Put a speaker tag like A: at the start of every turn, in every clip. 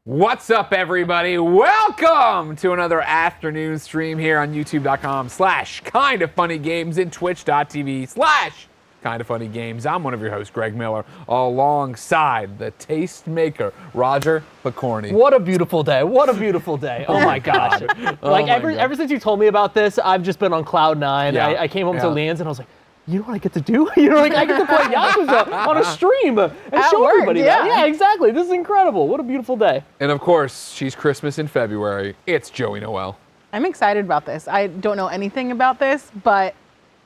A: What's up, everybody? Welcome to another afternoon stream here on youtube.com/kindafunnygames and twitch.tv/kindafunnygames. I'm one of your hosts, Greg Miller, alongside the tastemaker, Roger Picorni.
B: What a beautiful day. What a beautiful day. Oh my gosh. Ever since you told me about this, I've just been on cloud nine.
A: Yeah.
B: I came home to Leanne's and I was like, you know what I get to do? I get to play Yakuza on a stream and show everybody that. Yeah, exactly. This is incredible. What a beautiful day.
A: And of course, she's Christmas in February. It's Joey Noel.
C: I'm excited about this. I don't know anything about this, but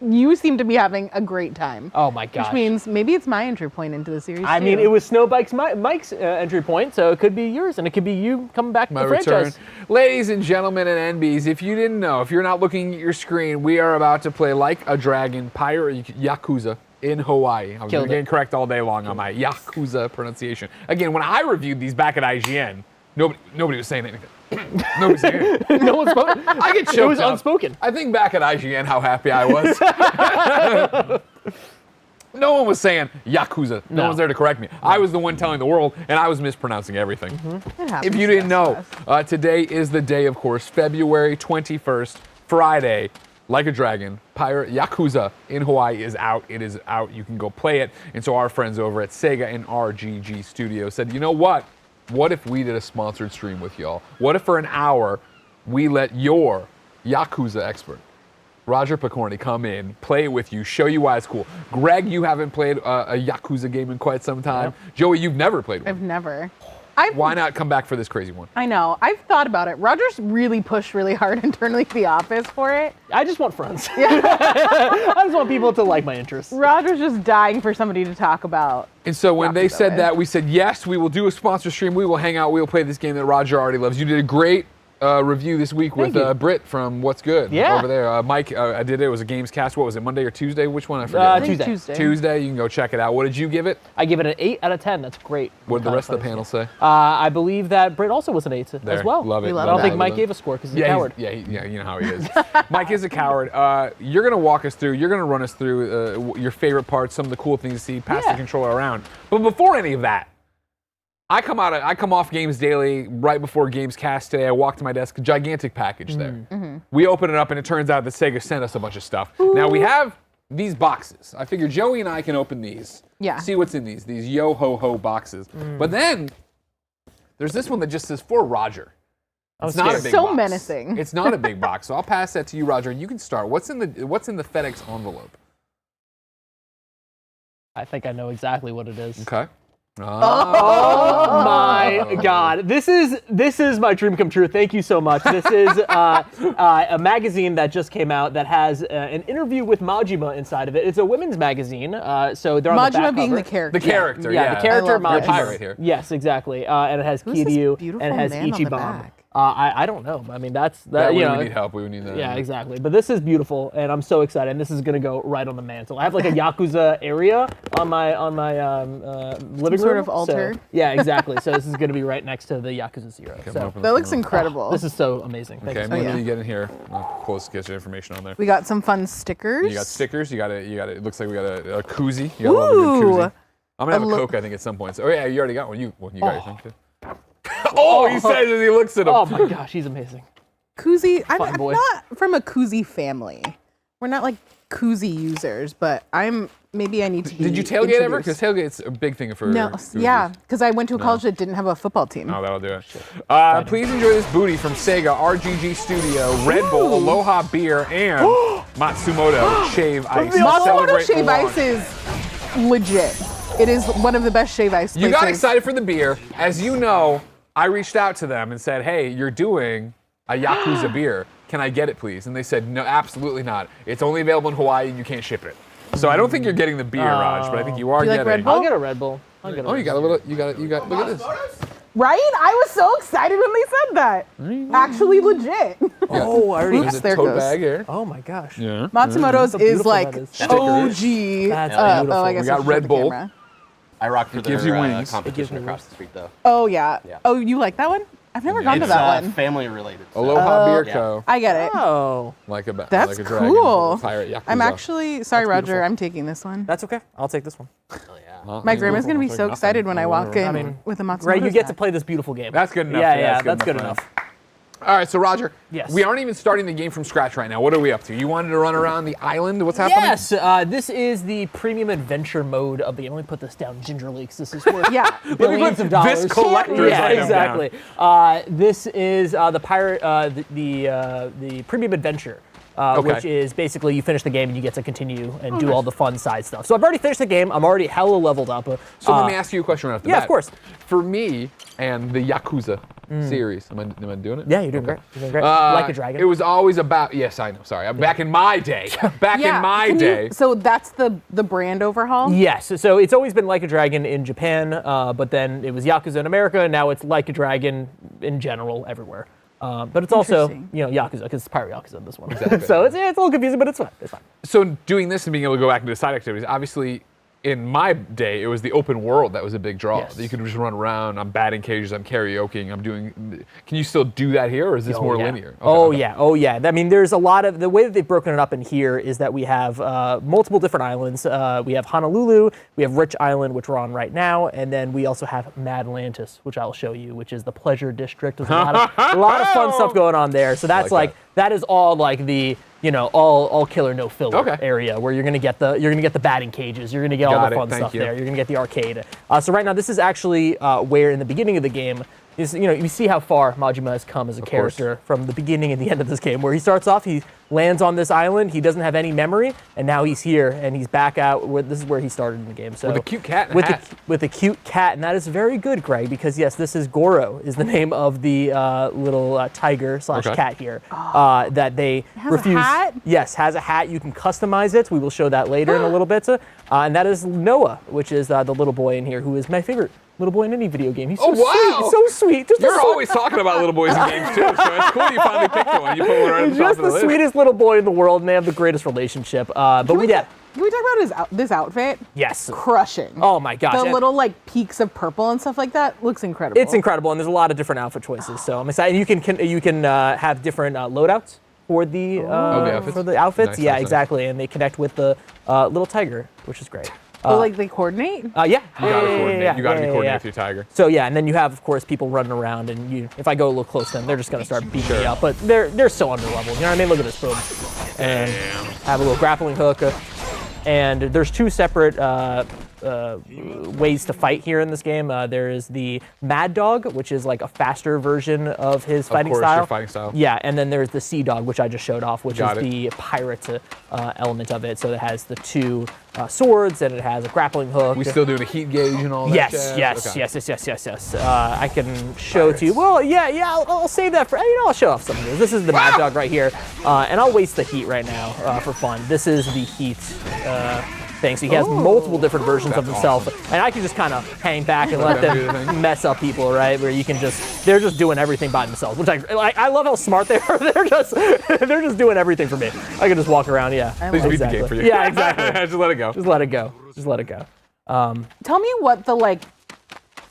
C: you seem to be having a great time.
B: Oh my gosh.
C: Which means maybe it's my entry point into the series.
B: I mean, it was Snowbike's Mike's entry point, so it could be yours, and it could be you coming back to the franchise.
A: Ladies and gentlemen and NBs, if you didn't know, if you're not looking at your screen, we are about to play Like a Dragon Pirate Yakuza in Hawaii. I was getting correct all day long on my Yakuza pronunciation. Again, when I reviewed these back at IGN, nobody was saying anything. Nobody was saying anything.
B: No one spoke.
A: I get choked
B: It was
A: up.
B: unspoken.
A: I think back at IGN how happy I was. No one was saying Yakuza. No one was there to correct me. I was the one telling the world, and I was mispronouncing everything. If you didn't know, today is the day, of course, February 21st, Friday. Like a Dragon, Pirate Yakuza in Hawaii is out. It is out. You can go play it. And so our friends over at Sega and RGG Studio said, you know what? What if we did a sponsored stream with y'all? What if for an hour we let your Yakuza expert, Roger Picorni, come in, play it with you, show you why it's cool. Greg, you haven't played a Yakuza game in quite some time. Yep. Joey, you've never played one.
C: I've never.
A: Why not come back for this crazy one?
C: I know. I've thought about it. Roger's really pushed really hard internally to the office for it.
B: I just want friends. I just want people to like my interests.
C: Roger's just dying for somebody to talk about.
A: And so when they said that, we said, yes, we will do a sponsor stream. We will hang out. We will play this game that Roger already loves. You did a great review this week with Britt from What's Good over there. Mike, I did it. It was a Games Cast. What was it, Monday or Tuesday? Which one? I forget. Tuesday. You can go check it out. What did you give it?
B: I give it an 8 out of 10. That's great.
A: What did the rest of the panel say?
B: I believe that Britt also was an 8 as well.
A: Love it.
B: I don't think Mike gave a score because he's a coward.
A: You know how he is. Mike is a coward. You're going to walk us through, you're going to run us through your favorite parts, some of the cool things to see, pass the controller around. But before any of that, I come off Games Daily right before Games Cast today. I walk to my desk, gigantic package there. Mm-hmm. We open it up, and it turns out that Sega sent us a bunch of stuff. Ooh. Now we have these boxes. I figure Joey and I can open these. Yeah. See what's in these yo-ho-ho boxes. But then there's this one that just says for Roger. It's not a big box.
C: Menacing.
A: It's not a big box, so I'll pass that to you, Roger, and you can start. What's in the FedEx envelope?
B: I think I know exactly what it is.
A: Okay.
B: Oh my God! This is my dream come true. Thank you so much. This is a magazine that just came out that has an interview with Majima inside of it. It's a women's magazine, so they're on the back
C: Majima being
B: cover.
C: the character.
A: The character,
B: the character Majima.
A: You're a pirate here.
B: Yes, exactly. And it has Kiryu and it has Ichiban. I don't know. I mean, that's that.
A: We would need help. We would need that.
B: Yeah, exactly. But this is beautiful, and I'm so excited. And this is gonna go right on the mantle. I have like a Yakuza area on my living room.
C: Sort of altar.
B: So, yeah, exactly. So this is gonna be right next to the Yakuza 0.
A: Okay,
B: so
C: that looks incredible.
B: This is so amazing.
A: Thank you. What do you get in here? I'll close to get your information on there.
C: We got some fun stickers.
A: You got stickers. You got it looks like we got a koozie. You got a good koozie. I'm gonna have a Coke, I think, at some point. So, yeah, you already got one. You got your thing too. Oh, he says as he looks at him.
B: Oh my gosh, he's amazing.
C: Koozie, I'm not from a koozie family. We're not like koozie users, but maybe I need to be
A: Did you tailgate ever? Because tailgate's a big thing for koozies.
C: Yeah, because I went to a college that didn't have a football team.
A: Oh, that'll do it. Please enjoy this booty from Sega, RGG Studio, Red Bull, Aloha Beer, and Matsumoto Shave Ice.
C: Matsumoto Shave Ice is legit. It is one of the best shave ice places.
A: You got excited for the beer. As you know, I reached out to them and said, hey, you're doing a Yakuza beer. Can I get it, please? And they said, no, absolutely not. It's only available in Hawaii and you can't ship it. So I don't think you're getting the beer, Raj, but I think you are getting.
C: Red Bull?
B: I'll get a Red Bull.
A: You got a little, you got, look at this.
C: Right? I was so excited when they said that. Actually legit.
B: Oh, I already
A: There's a tote bag here.
B: Oh my gosh.
A: Yeah.
C: Matsumoto's is like OG.
B: That's beautiful.
C: I guess
A: We got Red Bull.
D: I rock for
A: gives you wings.
D: competition across the street, though.
C: Oh, yeah. Oh, you like that one? I've never gone to
D: It's
C: that one.
D: family related.
A: Aloha Beer Co.
C: I get it.
B: Oh,
A: Like a
C: That's
A: like a dragon,
C: cool.
A: pirate Yakuza.
C: I'm actually sorry,
B: That's
C: Roger.
B: beautiful.
C: I'm taking this one.
B: that's okay. I'll take this one.
C: My grandma's gonna be so excited when I walk in with a Matsumoto.
B: Right, you get to
C: snack.
B: play this beautiful game.
A: That's good enough.
B: Yeah, that's good
A: man.
B: enough.
A: All right, so Roger,
B: Yes.
A: we aren't even starting the game from scratch right now. What are we up to? You wanted to run around the island? What's happening?
B: Yes, this is the premium adventure mode of the game. Let me put this down gingerly because this is worth
C: Yeah.
B: billions of dollars.
A: This collector's
B: yeah,
A: item
B: exactly. This is the pirate, the premium adventure. Which is basically you finish the game and you get to continue and do all the fun side stuff. So I've already finished the game. I'm already hella leveled up.
A: So let me ask you a question right off the bat.
B: Yeah, of course.
A: For me and the Yakuza series, am I doing it?
B: Yeah, you're doing great. You're doing great. Like a dragon.
A: It was always about, yes, I know, sorry. Back in my day. Back in my
C: can you-
A: day.
C: So that's the brand overhaul.
B: Yes, so it's always been Like a Dragon in Japan, but then it was Yakuza in America, and now it's Like a Dragon in general everywhere. But it's also,
C: Interesting.
B: Yakuza, because it's Pirate Yakuza in this one.
A: Exactly.
B: So it's a little confusing, but it's fine. It's fine.
A: So doing this and being able to go back into side activities, obviously in my day, it was the open world that was a big draw.
B: Yes.
A: You could just run around, I'm batting cages, I'm karaokeing, I'm doing, can you still do that here or is this more
B: yeah.
A: linear? Okay.
B: Oh yeah. I mean, there's a lot of, the way that they've broken it up in here is that we have multiple different islands. We have Honolulu, we have Rich Island, which we're on right now, and then we also have Madlantis, which I'll show you, which is the pleasure district. There's a lot of fun stuff going on there. So that's
A: like
B: that is all like the, all killer no filler
A: Okay.
B: area where you're gonna get the batting cages, you're gonna get all
A: Got
B: the
A: it,
B: fun
A: thank
B: stuff
A: you.
B: there, you're gonna get the arcade. So right now this is actually where in the beginning of the game is, you see how far Majima has come as a character from the beginning and the end of this game, where he starts off, he lands on this island, he doesn't have any memory, and now he's here and he's back out where this is where he started in the game. So
A: With a cute cat and a hat.
B: with a cute cat, and that is very good, Greg, because yes, this is Goro is the name of the little tiger / cat here that they
C: has a
B: refuse.
C: hat?
B: Yes, has a hat. You can customize it. We will show that later in a little bit. And that is Noah, which is the little boy in here who is my favorite little boy in any video game. He's so sweet. He's so sweet. Just
A: You're always talking about little boys in games too, so it's cool you finally picked one. You put one right at the top
B: just
A: of the
B: the
A: list.
B: sweetest little boy in the world, and they have the greatest relationship. But
C: Can we
B: yeah,
C: talk about this outfit?
B: yes.
C: Crushing.
B: Oh my gosh.
C: The
B: And
C: little peaks of purple and stuff like that looks incredible.
B: it's incredible, and there's a lot of different outfit choices. So I'm excited. You can have different loadouts for the
A: outfits?
B: for the outfits.
A: Nice,
B: Yeah,
A: nice, nice.
B: exactly, and they connect with the little tiger, which is great.
C: they coordinate.
B: Yeah.
A: You gotta coordinate. You gotta be coordinated with your tiger.
B: So yeah, and then you have, of course, people running around, and if I go a little close to them, they're just gonna start beating me up. But they're so underleveled. You know what I mean? Look at this, boom, and have a little grappling hook. And there's two separate ways to fight here in this game. There is the Mad Dog, which is like a faster version of his fighting
A: course,
B: style.
A: your fighting style.
B: Yeah, and then there's the Sea Dog, which I just showed off, which
A: Got
B: is
A: it.
B: the pirate element of it. So it has the two swords, and it has a grappling hook.
A: We still doing a heat gauge and all that
B: Yes,
A: jazz?
B: yes,
A: Okay.
B: yes. I can show it to you. Well, yeah. I'll save that for. I'll show off some of these. This is the Mad Dog right here, and I'll waste the heat right now for fun. This is the heat thing. So he has multiple different versions of himself, and I can just kind of hang back and let
A: them do the
B: them
A: thing.
B: mess up people, right? Where you can they're just doing everything by themselves, which I love how smart they are. They're just doing everything for me. I can just walk around. Yeah,
A: Please beat the game for you.
B: Yeah, exactly.
A: Just let it go.
B: Just let it go. Just let it go.
C: Tell me what the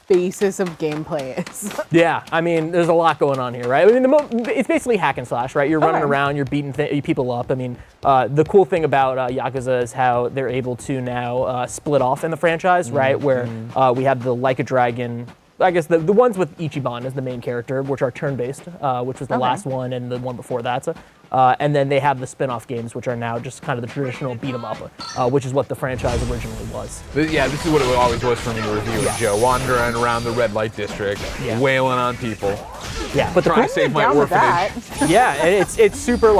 C: basis of gameplay is.
B: Yeah, I mean, there's a lot going on here, right? I mean, it's basically hack and slash, right? You're running
C: Okay.
B: around, you're beating people up. I mean, the cool thing about Yakuza is how they're able to now split off in the franchise, right? Where we have the Like a Dragon. I guess the ones with Ichiban as the main character, which are turn-based, which was the last one and the one before that. And then they have the spin-off games, which are now just kind of the traditional beat-em-up, which is what the franchise originally was.
A: Yeah, this is what it always was for me reviewing Joe. Wandering around the red light district,
B: Yeah.
A: wailing on people,
B: Yeah, but the
A: trying to save my
C: Down with
A: orphanage.
C: that.
B: yeah, and it's super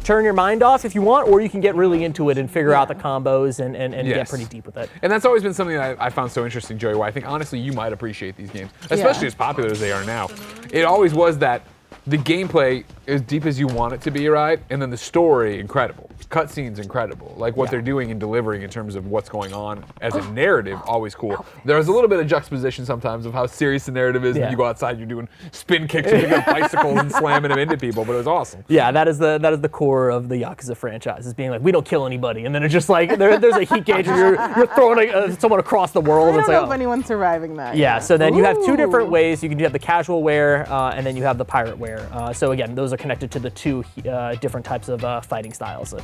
B: turn your mind off if you want, or you can get really into it and figure out the combos and get
A: Yes.
B: pretty deep with it.
A: And that's always been something that I found so interesting, Joey, why I think honestly you might appreciate these games, especially as popular as they are now. It always was that the gameplay as deep as you want it to be, right? And then the story, incredible. cutscene's incredible. Like what they're doing and delivering in terms of what's going on as a narrative, always cool. There's a little bit of juxtaposition sometimes of how serious the narrative is. And you go outside, you're doing spin kicks and picking up bicycles and slamming them into people, but it was awesome.
B: Yeah, that is the core of the Yakuza franchise, is being like, we don't kill anybody, and then it's just like there's a heat gauge and you're throwing someone across the world.
C: I don't know if anyone's surviving that.
B: Yeah, so then you have two different ways. You can have the casual wear, and then you have the pirate wear. So again, those are connected to the two different types of fighting styles.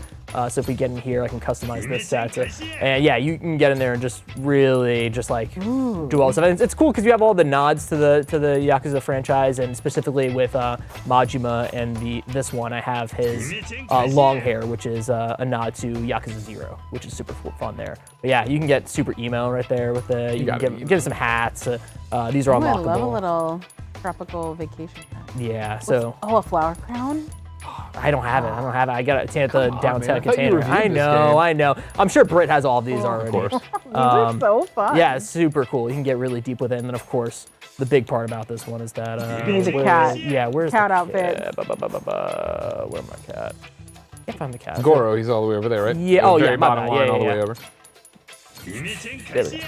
B: So if we get in here, I can customize this set. And yeah, you can get in there and just really just like do all this stuff. And it's cool because you have all the nods to the Yakuza franchise, and specifically with Majima and this one, I have his long hair, which is a nod to Yakuza 0, which is super fun there. But yeah, you can get super emo right there with the. You can get some hats. These are all lockable.
C: I love a little tropical vacation hat.
B: Yeah. So.
C: A flower crown.
B: I don't have it. I got it at the downtown container. I know. I'm sure Britt has all of these already.
A: Of course.
C: These are so fun.
B: Yeah, it's super cool. You can get really deep with it. And then, of course, the big part about this one is that...
C: you need a cat.
B: Yeah, where's
C: cat
B: the
C: outfit?
B: Where's my cat? Can't find the cat.
A: Goro, he's all the way over there, right?
B: Yeah.
A: Oh, yeah. Bottom line, all the way over.
B: There we go.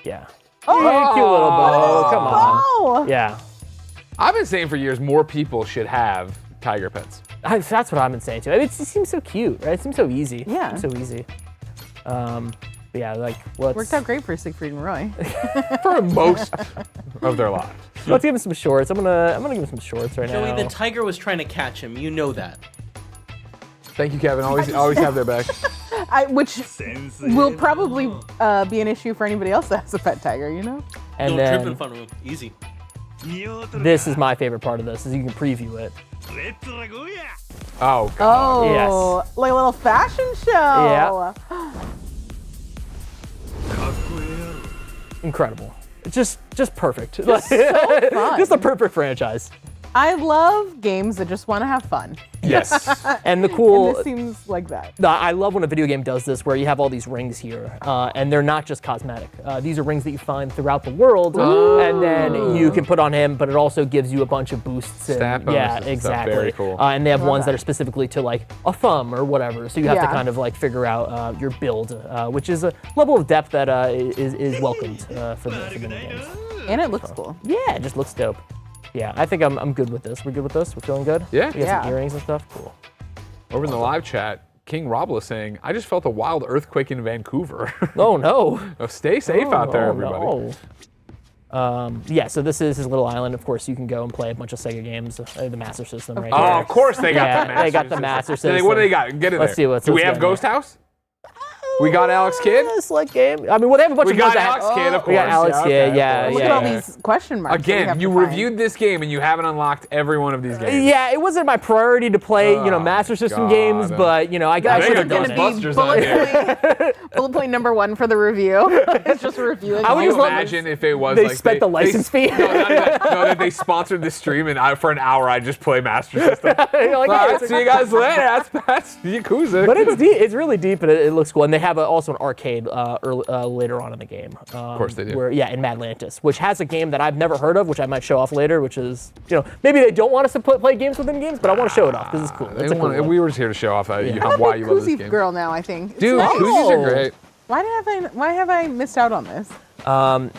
B: Yeah. Oh, cute little bow. Come on.
C: Oh.
B: Yeah.
A: I've been saying for years, more people should have tiger pets.
B: That's what I've been saying too. I mean, it seems so cute, right? It seems so easy.
C: Yeah.
B: It seems so easy. But yeah, like what's...
C: Worked out great for Siegfried and Roy.
A: For most of their lives.
B: Let's give him some shorts. I'm gonna give him some shorts right now.
D: Joey, the tiger was trying to catch him. You know that.
A: Thank you, Kevin. Always have their back.
C: Which will probably be an issue for anybody else that has a pet tiger, you know?
B: And
D: Don't
B: then
D: trip in front of him. Easy.
B: this is my favorite part of this, is you can preview it.
A: Oh, God.
B: Yes.
C: Like a little fashion show.
B: Yeah. Incredible. It's just perfect.
C: It's so fun.
B: Just a perfect franchise.
C: I love games that just want to have fun.
A: Yes.
B: And the
C: And
B: cool...
C: this seems like that.
B: I love when a video game does this, where you have all these rings here, and they're not just cosmetic. These are rings that you find throughout the world, and then you can put on him, but it also gives you a bunch of boosts.
A: Stat bonuses
B: yeah,
A: and stuff.
B: exactly.
A: Very cool.
B: And they have
C: Love
B: ones that
C: that.
B: are specifically to like a thumb or whatever, so you have to
C: Yeah.
B: kind of like figure out your build, which is a level of depth that is welcomed for the mini games.
C: And it looks cool.
B: Yeah, it just looks dope. Yeah, I think I'm good with this. We're good with this? We're feeling good?
A: Yeah.
B: We got some
C: Yeah.
B: earrings and stuff? Cool.
A: Over in the live chat, King Robla saying, I just felt a wild earthquake in Vancouver.
B: Oh, no.
A: Oh, stay safe out there, everybody.
B: No. Yeah, so this is his little island. Of course, you can go and play a bunch of Sega games, the Master System right
A: Oh,
B: here.
A: of course they got
B: Yeah,
A: the Master
B: they got the
A: System.
B: Master
A: What do
B: System.
A: they got? Get in
B: Let's
A: there.
B: see
A: Do we
B: get
A: have
B: in
A: Ghost
B: there.
A: House? We got Alex Kidd?
B: Slick game. I mean, well, they have a bunch
A: We
B: of
A: got
B: games.
A: Alex Kidd, of course.
B: We got Alex Kidd,
A: okay,
B: yeah,
A: of course.
C: Look at all these question marks. that we have
A: Again,
C: to
A: you
C: find.
A: reviewed this game and you haven't unlocked every one of these games.
B: Yeah, it wasn't my priority to play,
A: Oh,
B: Master System
A: God.
B: games, but, I
C: Guys,
A: They
B: should
C: this
B: have
A: got
C: is
B: done
C: going
B: it.
C: to be
A: Ghostbusters on here.
C: bullet point number 1 for the review. It's just reviewing.
B: I
A: Can
B: would
A: you
B: just love-
A: imagine if it was
B: they
A: like
B: spent the license fee.
A: No, not even- no, that they sponsored the stream and for an hour I just play Master System.
B: You're like,
A: All
B: "Hey,
A: right,
B: it's
A: see you guys later. That's Yakuza.
B: But it's deep. It's really deep, and it looks cool. And they have also an arcade later on in the game. Of
A: course they do.
B: In Madlantis, which has a game that I've never heard of, which I might show off later. Which is, maybe they don't want us to play games within games, but I want to show it off because it's cool. It's a cool one.
A: We were just here to show off why
C: I'm
A: you
C: a
A: love
C: big
A: this
C: Koozie
A: game.
C: girl now, I think. It's
A: Dude,
C: nice.
A: Koozies are great.
C: Why have I missed out on this?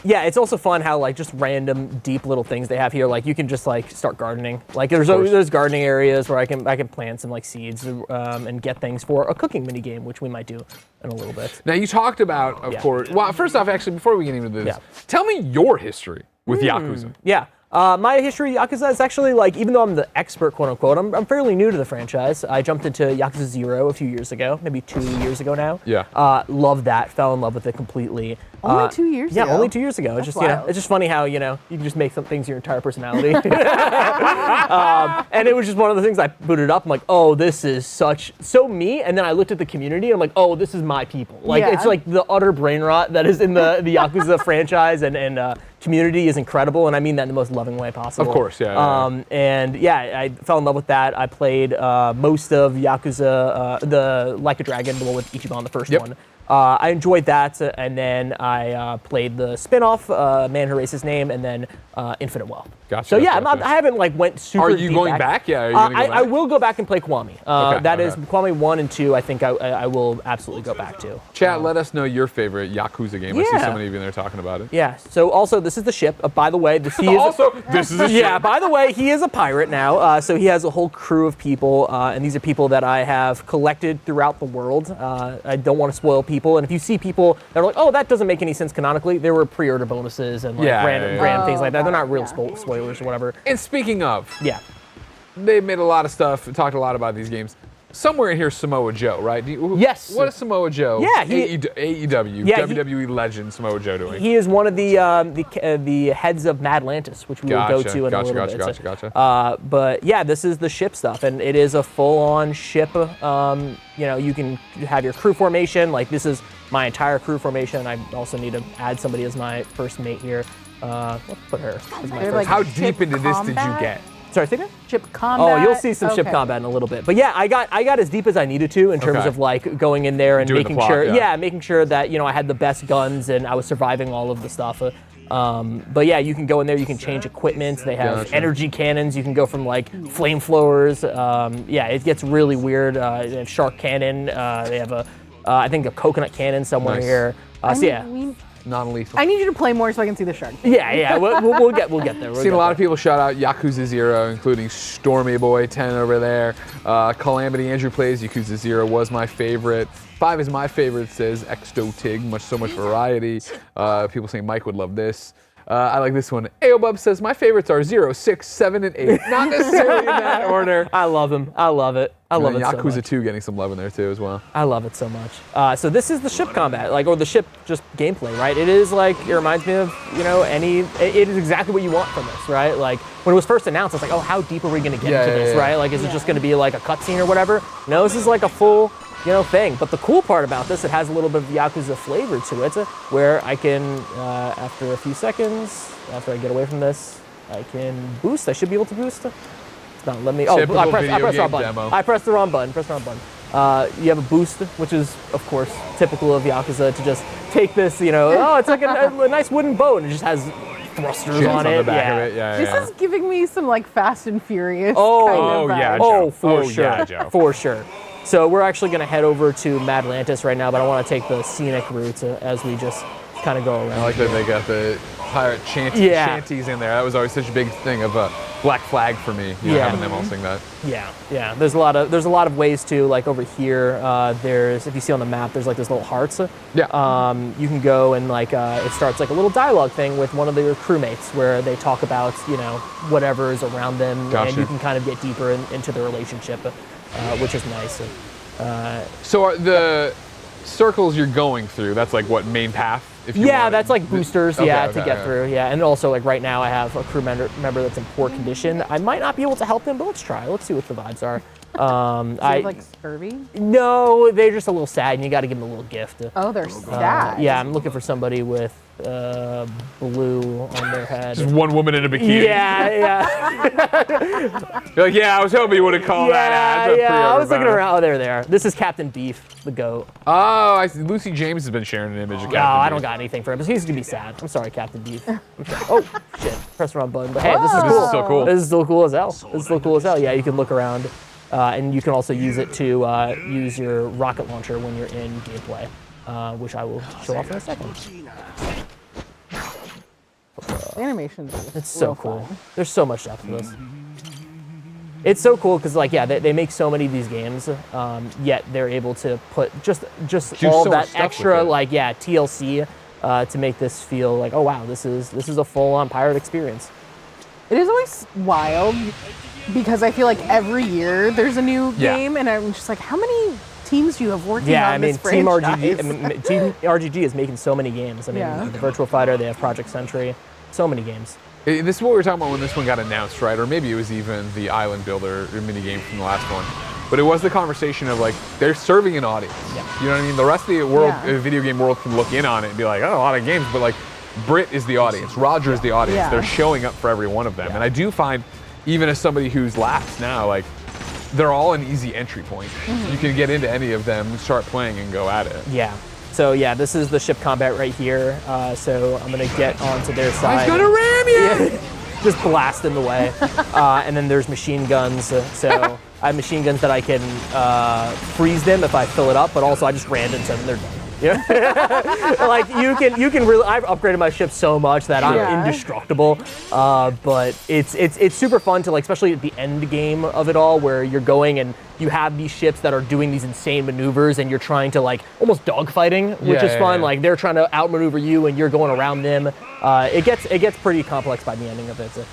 B: Yeah, it's also fun how just random deep little things they have here. Like you can just start gardening. Like there's gardening areas where I can plant some seeds and get things for a cooking mini game, which we might do in a little bit.
A: Now you talked about, of course. Well, first off, actually, before we get into this, tell me your history with Yakuza.
B: Yeah. My history of Yakuza is actually even though I'm the expert, quote unquote, I'm fairly new to the franchise. I jumped into Yakuza 0 a few years ago, maybe 2 years ago now.
A: Yeah.
B: Loved that, fell in love with it completely.
C: Only 2 years
B: Yeah,
C: ago?
B: only 2 years ago. It's
C: That's
B: just
C: wild.
B: it's just funny how you can just make some things your entire personality. And it was just one of the things I booted up. I'm like, oh, this is so me. And then I looked at the community and I'm like, oh, this is my people.
C: Yeah.
B: It's like the utter brain rot that is in the Yakuza franchise and community is incredible, and I mean that in the most loving way possible.
A: Of course, yeah.
B: And I fell in love with that. I played most of Yakuza, the Like a Dragon, the one with Ichiban, the first
A: Yep.
B: one. I enjoyed that, and then I played the spin-off, Man Who Erased His Name, and then Infinite Wealth.
A: Gotcha.
B: So yeah,
A: gotcha.
B: I haven't like went super.
A: Are you
B: deep
A: going back? Yeah. Are you gonna go back?
B: I will go back and play Kwame.
A: Okay,
B: Is Kwame 1 and 2. I think I will absolutely go back to.
A: Chat, let us know your favorite Yakuza game. I see
B: Yeah.
A: so many of you in there talking about it.
B: Yeah. So also, this is the ship. By the way, this
A: is a ship.
B: Yeah. By the way, he is a pirate now. So he has a whole crew of people, and these are people that I have collected throughout the world. I don't want to spoil people, and if you see people that are like, oh, that doesn't make any sense canonically, there were pre-order bonuses and like random things like that. They're not real spoilers or whatever.
A: And speaking of,
B: Yeah.
A: they made a lot of stuff, talked a lot about these games. Somewhere in here, Samoa Joe, right?
B: Yes.
A: What is Samoa Joe?
B: Yeah,
A: AEW,
B: Yeah,
A: WWE legend Samoa Joe doing.
B: He is one of the heads of Madlantis, which we will go to in a little bit.
A: Gotcha.
B: But yeah, this is the ship stuff, and it is a full-on ship. You can have your crew formation. Like this is my entire crew formation. I also need to add somebody as my first mate here. Let's put her as my first.
C: like
A: How
C: ship
A: deep into this did you
C: combat?
A: get?
B: Sorry, think again?
C: Ship combat.
B: Oh, you'll see some ship combat in a little bit. But yeah, I got as deep as I needed to in terms
A: Okay.
B: of like going in there and
A: Doing the
B: making
A: plot,
B: sure,
A: yeah.
B: making sure that I had the best guns and I was surviving all of the stuff. But yeah, you can go in there, you can change equipment. They have
A: Gotcha.
B: energy cannons. You can go from like flamethrowers. Yeah, it gets really weird. They have shark cannon. They have I think a coconut cannon somewhere
A: Nice.
B: here. So yeah.
A: Non-lethal.
C: I need you to play more so I can see the shark.
B: Yeah, we'll get there.
A: Seen a lot of people shout out Yakuza 0, including Stormy Boy 10 over there. Calamity Andrew plays Yakuza 0 was my favorite. 5 is my favorite, says Exto Tig. So much variety. People saying Mike would love this. I like this one. Aobub says my favorites are 0, 6, 7, and 8. Not necessarily in that order.
B: I love him. I love it. I love it so
A: Yakuza
B: much.
A: 2 getting some love in there too as well.
B: I love it so much. So this is the ship combat, or the ship just gameplay, right? It is like, it reminds me of, it is exactly what you want from this, right? Like when it was first announced, I was like, oh, how deep are we gonna get into this, right? Like, is it just gonna be like a cutscene or whatever? No, this is like a full, thing. But the cool part about this, it has a little bit of Yakuza flavor to it, where I can, after a few seconds, after I get away from this, I can boost. I should be able to boost. It's not letting me. Oh,
A: Typical
B: I pressed
A: video
B: the wrong
A: game
B: button.
A: demo.
B: I pressed the wrong button. You have a boost, which is, of course, typical of Yakuza to just take this, oh, it's like a nice wooden boat, and it just has thrusters
A: Chins
B: on
A: on
B: it.
A: the back
B: yeah.
A: of it. Yeah,
C: This
A: yeah.
C: is giving me some like Fast and Furious
B: Oh,
C: kind
A: oh,
C: of
A: yeah,
C: vibe.
A: Joe.
B: Oh, for
A: Oh,
B: sure.
A: yeah, Joe.
B: For sure. So we're actually going to head over to Madlantis right now, but I want to take the scenic route as we just kind of go around.
A: I like that they got the pirate shanties in there. That was always such a big thing of Black Flag for me. Having them all sing that.
B: Yeah. There's a lot of ways to, like over here. There's, if you see on the map, there's like those little hearts.
A: Yeah.
B: You can go and like it starts like a little dialogue thing with one of your crewmates where they talk about whatever is around them,
A: Gotcha.
B: and you can kind of get deeper into the relationship, which is nice.
A: So are the circles you're going through, that's like what, main path? If you
B: Yeah,
A: want it?
B: that's like boosters,
A: Okay,
B: to
A: okay,
B: get
A: okay.
B: through, and also like right now I have a crew member that's in poor condition. I might not be able to help them, but let's try. Let's see what the vibes are.
C: Do you have, like scurvy?
B: No, they're just a little sad, and you got to give them a little gift.
C: Oh, they're sad.
B: Yeah, I'm looking for somebody with blue on their head.
A: Just one woman in a bikini.
B: Yeah.
A: You're like, yeah, I was hoping you would have called that out. That's a
B: I
A: pre-order
B: was looking
A: banner.
B: around. Oh, there. This is Captain Beef, the goat.
A: Oh, I see. Lucy James has been sharing an image of Captain
B: No, I
A: Beef.
B: don't got anything for him. He's gonna be sad. I'm sorry, Captain Beef. I'm sorry. Oh shit! Press the wrong button. But hey, this is cool.
A: This is so cool.
B: This is still cool as hell. This is still cool as hell. Yeah, you can look around, and you can also use it to use your rocket launcher when you're in gameplay, which I will show off in a second.
C: Animations.
B: It's so cool. There's so much stuff to this. It's so cool because, like, they make so many of these games, yet they're able to put just
A: Do
B: all
A: so much
B: that
A: stuff
B: extra,
A: with it.
B: like, TLC to make this feel like, oh wow, this is a full-on pirate experience.
C: It is always wild because I feel like every year there's a new game, and I'm just like, how many teams do you have working on this
B: Team
C: franchise?
B: Team RGG is making so many games. I mean, the Virtual Fighter, they have Project Sentry, so many games.
A: This is what we were talking about when this one got announced, right? Or maybe it was even the Island Builder mini game from the last one. But it was the conversation of like, they're serving an audience.
B: Yeah.
A: You know what I mean? The rest of the world,
C: Yeah.
A: video game world can look in on it and be like, oh, a lot of games, but like, Brit is the audience, Roger is the audience.
C: Yeah.
A: They're showing up for every one of them. And I do find, even as somebody who's lapsed now, like, they're all an easy entry point. You can get into any of them, start playing, and go at it.
B: Yeah. So yeah, this is the ship combat right here. So I'm gonna get onto their side.
A: He's gonna ram you!
B: Yeah, just blast in the way. And then there's machine guns. So I have machine guns that I can freeze them if I fill it up, but also I just ran into them. They're done. Yeah. Like you can really. I've upgraded my ship so much that I'm indestructible. But it's super fun to like, especially at the end game of it all, where you're going and you have these ships that are doing these insane maneuvers, and you're trying to like almost dogfighting, which is fun. Like they're trying to outmaneuver you, and you're going around them. It gets pretty complex by the ending of it. So,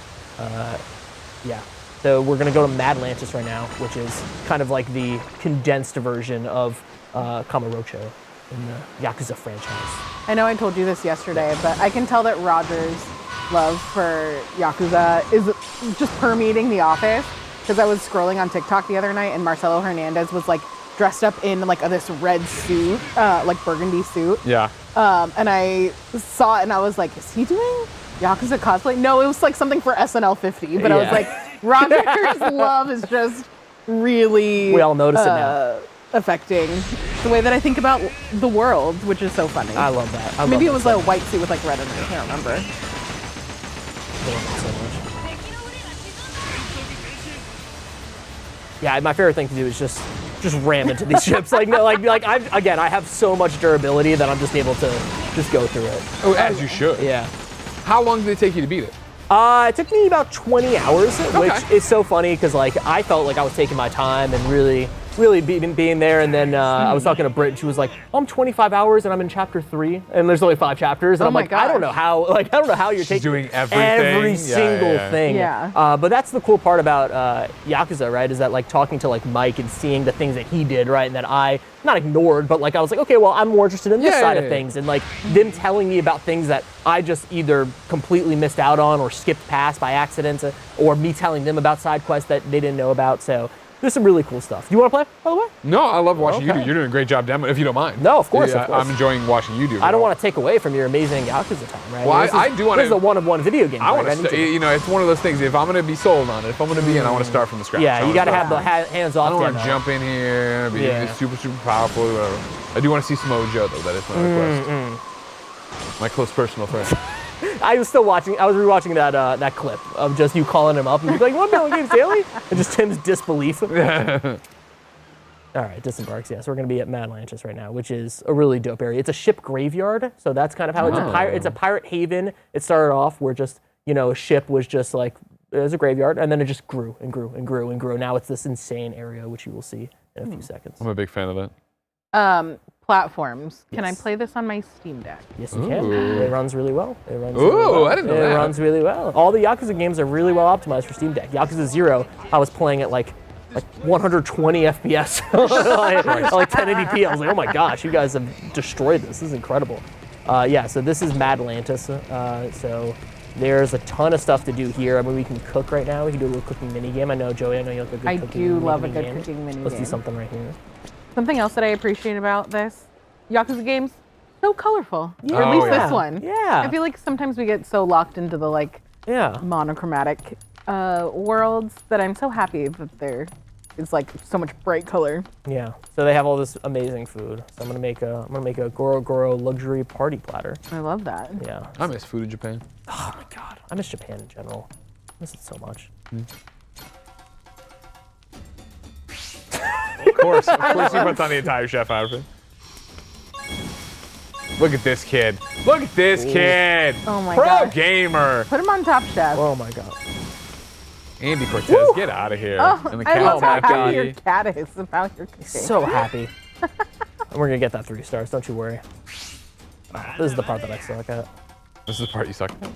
B: yeah. So we're gonna go to Madlantis right now, which is kind of like the condensed version of Kamurocho in the Yakuza franchise.
C: I know I told you this yesterday, but I can tell that Roger's love for Yakuza is just permeating the office, because I was scrolling on TikTok the other night and Marcelo Hernandez was like dressed up in like this red suit, like burgundy suit.
A: Yeah.
C: And I saw it and I was like, is he doing Yakuza cosplay? No, it was like something for SNL 50, but I was like, Roger's love is just really...
B: We all notice it now.
C: Affecting the way that I think about the world, which is so funny.
B: I love that.
C: Maybe it was a white suit with like red in it. I can't remember.
B: I love it so much. Yeah, my favorite thing to do is just ram into these ships. Like I have so much durability that I'm just able to just go through it.
A: Oh, as you should.
B: Yeah.
A: How long did it take you to beat it?
B: It took me about 20 hours, which is so funny because like I felt like I was taking my time and really being there, and then I was talking to Britt, and she was like, I'm 25 hours and I'm in chapter 3, and there's only 5 chapters, and I'm like, I don't know how you're taking
A: doing everything.
B: Every single thing.
C: Yeah.
B: But that's the cool part about Yakuza, right? Is that like talking to like Mike and seeing the things that he did, right? And that I not ignored, but like I was like, okay, well, I'm more interested in this side of things, and like them telling me about things that I just either completely missed out on or skipped past by accident, or me telling them about side quests that they didn't know about. So there's some really cool stuff. Do you want to play, by the way?
A: No, I love watching you do. You're doing a great job demoing, if you don't mind.
B: No, of course.
A: I'm enjoying watching you do.
B: I don't want to take away from your amazing Yakuza time, right?
A: Well, I do want to.
B: This is a one-of-one video game.
A: I want to. You know, it's one of those things. If I'm going to be sold on it, if I'm going to be in, I want to start from the scratch.
B: Yeah, you got to have the hands-off.
A: I don't want to jump in here and be super powerful or whatever. I do want to see Samoa Joe, though. That is my request. My close personal friend.
B: I was still watching. I was rewatching that clip of just you calling him up and he's like, "You want to play games daily?" And just Tim's disbelief. All right, Disembarks. Yeah, so we're gonna be at Madlantis right now, which is a really dope area. It's a ship graveyard, so that's kind of how it's a pirate haven. It started off where just a ship was just like it was a graveyard, and then it just grew and grew and grew and grew. Now it's this insane area, which you will see in a few seconds.
A: I'm a big fan of that.
C: Platforms. Can I play this on my Steam Deck?
B: Yes, you can. It runs really well.
A: I didn't know that.
B: It runs really well. All the Yakuza games are really well optimized for Steam Deck. Yakuza 0, I was playing at like 120 FPS, like 1080p. I was like, oh my gosh, you guys have destroyed this. This is incredible. Yeah, so this is Madlantis. So there's a ton of stuff to do here. I mean, we can cook right now. We can do a little cooking mini game. I know, Joey, I know you like a good cooking mini game. I do love a good cooking mini game. Let's do something right here.
C: Something else that I appreciate about this, Yakuza games, so colorful. Yeah. Or at least this one.
B: Yeah.
C: I feel like sometimes we get so locked into the monochromatic worlds that I'm so happy that there is like so much bright color.
B: Yeah. So they have all this amazing food. So I'm gonna make a Goro Goro luxury party platter.
C: I love that.
B: Yeah.
A: I miss food in Japan.
B: Oh my god. I miss Japan in general. I miss it so much.
A: Of course he puts on the entire chef outfit. Look at this kid. Look at this kid.
C: Oh my
A: Pro
C: god.
A: gamer.
C: Put him on Top Chef.
B: Oh my god.
A: Andy Cortez, get out of here.
C: Oh, I love how happy your cat is about your cooking.
B: So happy. And we're gonna get that 3 stars, don't you worry. This is the part that I suck at.
A: This is the part you suck at?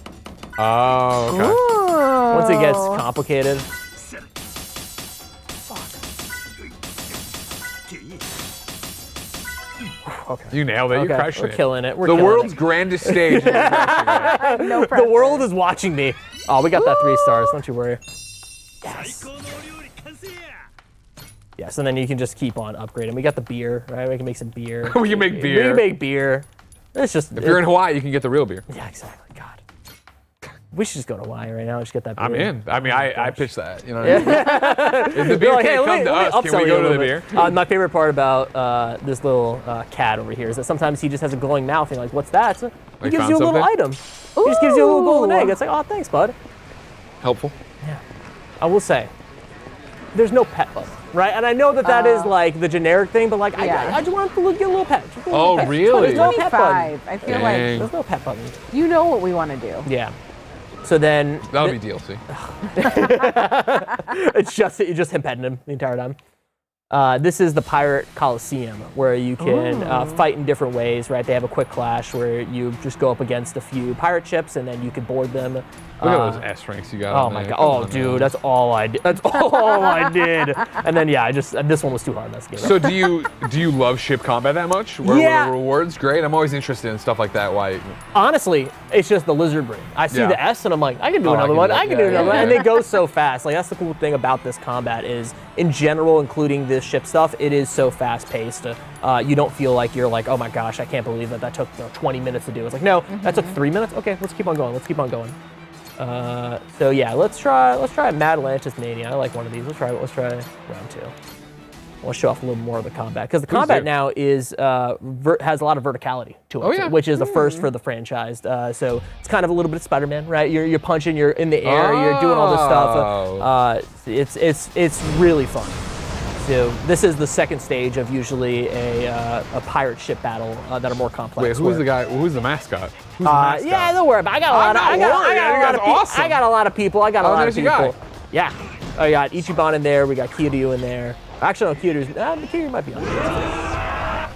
A: Oh, okay.
C: Ooh.
B: Once it gets complicated. Okay.
A: You nailed it.
B: Okay.
A: You're crushing
B: We're killing it.
A: The world's grandest stage.
C: No pressure.
B: The world is watching me. Oh, we got that 3 stars. Don't you worry. Yes. Yes, and then you can just keep on upgrading. We got the beer, right? We can make some beer.
A: We can make beer.
B: We can make beer. It's just
A: if you're in Hawaii, you can get the real beer.
B: Yeah, exactly. God. We should just go to Hawaii right now. Just get that beer.
A: I'm in. I mean, I pitched that. You know what I mean? If the beer
B: Like,
A: can't come to us, can we go to the beer?
B: My favorite part about this little cat over here is that sometimes he just has a glowing mouth and you're like, what's that? So he
A: Like,
B: gives
A: found
B: you a little
A: something?
B: item. He just gives you a little golden egg. It's like, oh, thanks, bud.
A: Helpful.
B: Yeah. I will say, there's no pet button, right? And I know that is like the generic thing, but like
C: Yeah.
B: I just want to get a little pet. Just a little
A: Oh,
B: pet.
A: really?
B: There's no pet button.
C: 25. I feel
A: Dang.
C: like
B: There's no pet button.
C: you know what we want to do.
B: Yeah. So then
A: That'll be DLC.
B: it's just him petting him the entire time. This is the Pirate Coliseum, where you can fight in different ways, right? They have a quick clash where you just go up against a few pirate ships, and then you can board them.
A: Look at those S ranks you got.
B: Oh
A: on
B: my
A: there.
B: god!
A: Come
B: Oh,
A: on,
B: dude,
A: man.
B: that's all I did. That's all I did. And then yeah, this one was too hard. That's good.
A: So do you love ship combat that much? Were
B: Yeah.
A: the rewards great? I'm always interested in stuff like that. Why?
B: Honestly, it's just the lizard brain. I see
A: Yeah.
B: the S and I'm like, I can do
A: Oh, I
B: another
A: can
B: one.
A: do that.
B: I can
A: Yeah,
B: do another
A: yeah,
B: one. And
A: yeah.
B: it goes so fast. Like that's the cool thing about this combat is, in general, including this ship stuff, it is so fast paced. You don't feel like you're like, oh my gosh, I can't believe that took 20 minutes to do. It's like, no, that took 3 minutes. Okay, let's keep on going. Let's keep on going. So yeah, let's try Mad Atlantis Mania. I like one of these. Let's try round 2. We'll show off a little more of the combat because the combat
A: do.
B: now is has a lot of verticality to it,
A: Oh, yeah.
B: which is the first for the franchise. So it's kind of a little bit of Spider-Man, right? You're punching, you're in the air, you're doing all this stuff. It's really fun. So this is the second stage of usually a pirate ship battle that are more complex.
A: Wait, who's the guy? Who's the mascot? Who's the mascot?
B: Yeah, don't worry about it. I got a lot of people.
A: Awesome.
B: I got a lot of people.
A: there's your guy.
B: Yeah. I got Ichiban in there. We got Kiryu in there. Actually, no, Kiryu might be on there.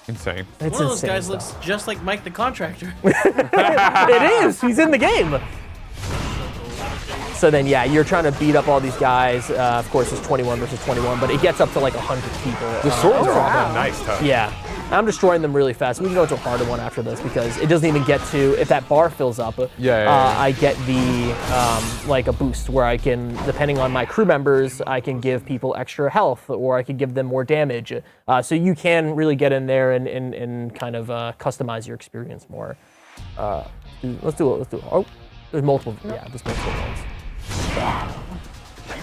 A: Insane.
B: It's
D: One of those
B: insane
D: guys
B: stuff.
D: looks just like Mike the Contractor.
B: It is. He's in the game. So then, yeah, you're trying to beat up all these guys. Of course, it's 21 versus 21, but it gets up to like 100 people.
A: The swords are all
C: wow.
A: done nice touch.
B: Yeah. I'm destroying them really fast. We can go into a harder one after this because it doesn't even get to, if that bar fills up,
A: Yeah.
B: I get the, like a boost where I can, depending on my crew members, I can give people extra health or I can give them more damage. So you can really get in there and kind of customize your experience more. Let's do it. Oh, there's multiple, yeah, there's multiple ones.